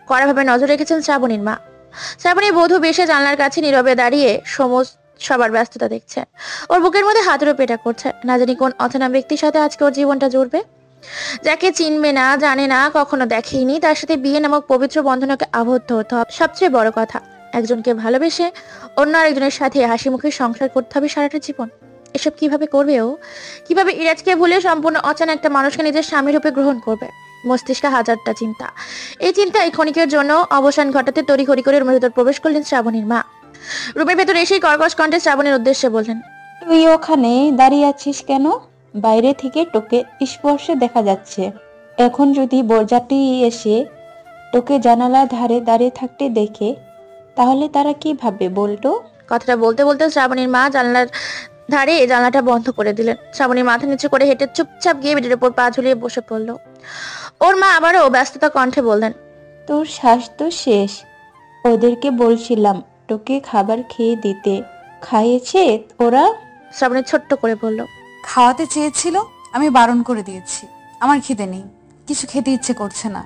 কড়াভাবে নজর রেখেছেন শ্রাবণীর মা। শ্রাবণী বধূ বেশে জানলার কাছে নীরবে দাঁড়িয়ে সবার ব্যস্ততা দেখছে। ওর বুকের মধ্যে হাতেরও পেটা করছে। না জানি কোন অচেনা ব্যক্তির সাথে আজকে ওর জীবনটা জুড়বে, যাকে চিনবে না, জানে না, কখনো দেখেইনি, তার সাথে বিয়ে নামক পবিত্র বন্ধনকে আবদ্ধ হতে হবে। সবচেয়ে বড় কথা, একজনকে ভালোবেসে অন্য আরেকজনের সাথে হাসি মুখে সংসার করতে হবে সারাটা জীবন। এসব কিভাবে করবে ও? কিভাবে ইরাজকে ভুলে সম্পূর্ণ অচেনা একটা মানুষকে নিজের স্বামী রূপে গ্রহণ করবে? মস্তিষ্কে হাজারটা চিন্তা। এই চিন্তায় ক্ষণিকের জন্য অবসান ঘটাতে তড়িঘড়ি করে রুমের ভেতর প্রবেশ করলেন শ্রাবণীর মা। রুমের ভেতর এসেই কর্কশ কণ্ঠে শ্রাবণীর উদ্দেশ্যে বললেন, তুই ওখানে দাঁড়িয়ে আছিস কেন? বাইরে থেকে তোকে স্পর্শে দেখা যাচ্ছে। এখন যদি বরযাত্রী এসে তোকে জানালার ধারে দাঁড়িয়ে থাকতে দেখে তাহলে তারা কি ভাববে বলতো? কথাটা বলতে বলতে শ্রাবণীর মা জানলার ধারে জানলাটা বন্ধ করে দিলেন। শ্রাবণীর মাথা নিচু করে হেঁটে চুপচাপ গিয়ে বেডের উপর পা ঝুলিয়ে বসে পড়ল। ওর মা আবারও ব্যস্ততা কণ্ঠে বললেন, তোর শ্বাস তো শেষ। ওদেরকে বলছিলাম তোকে খাবার খেয়ে দিতে, খাইয়েছে ওরা? শ্রাবণী ছোট্ট করে বলল, খাওয়াতে চেয়েছিল, আমি বারণ করে দিয়েছি। আমার খিদে নেই, কিছু খেতে ইচ্ছে করছে না।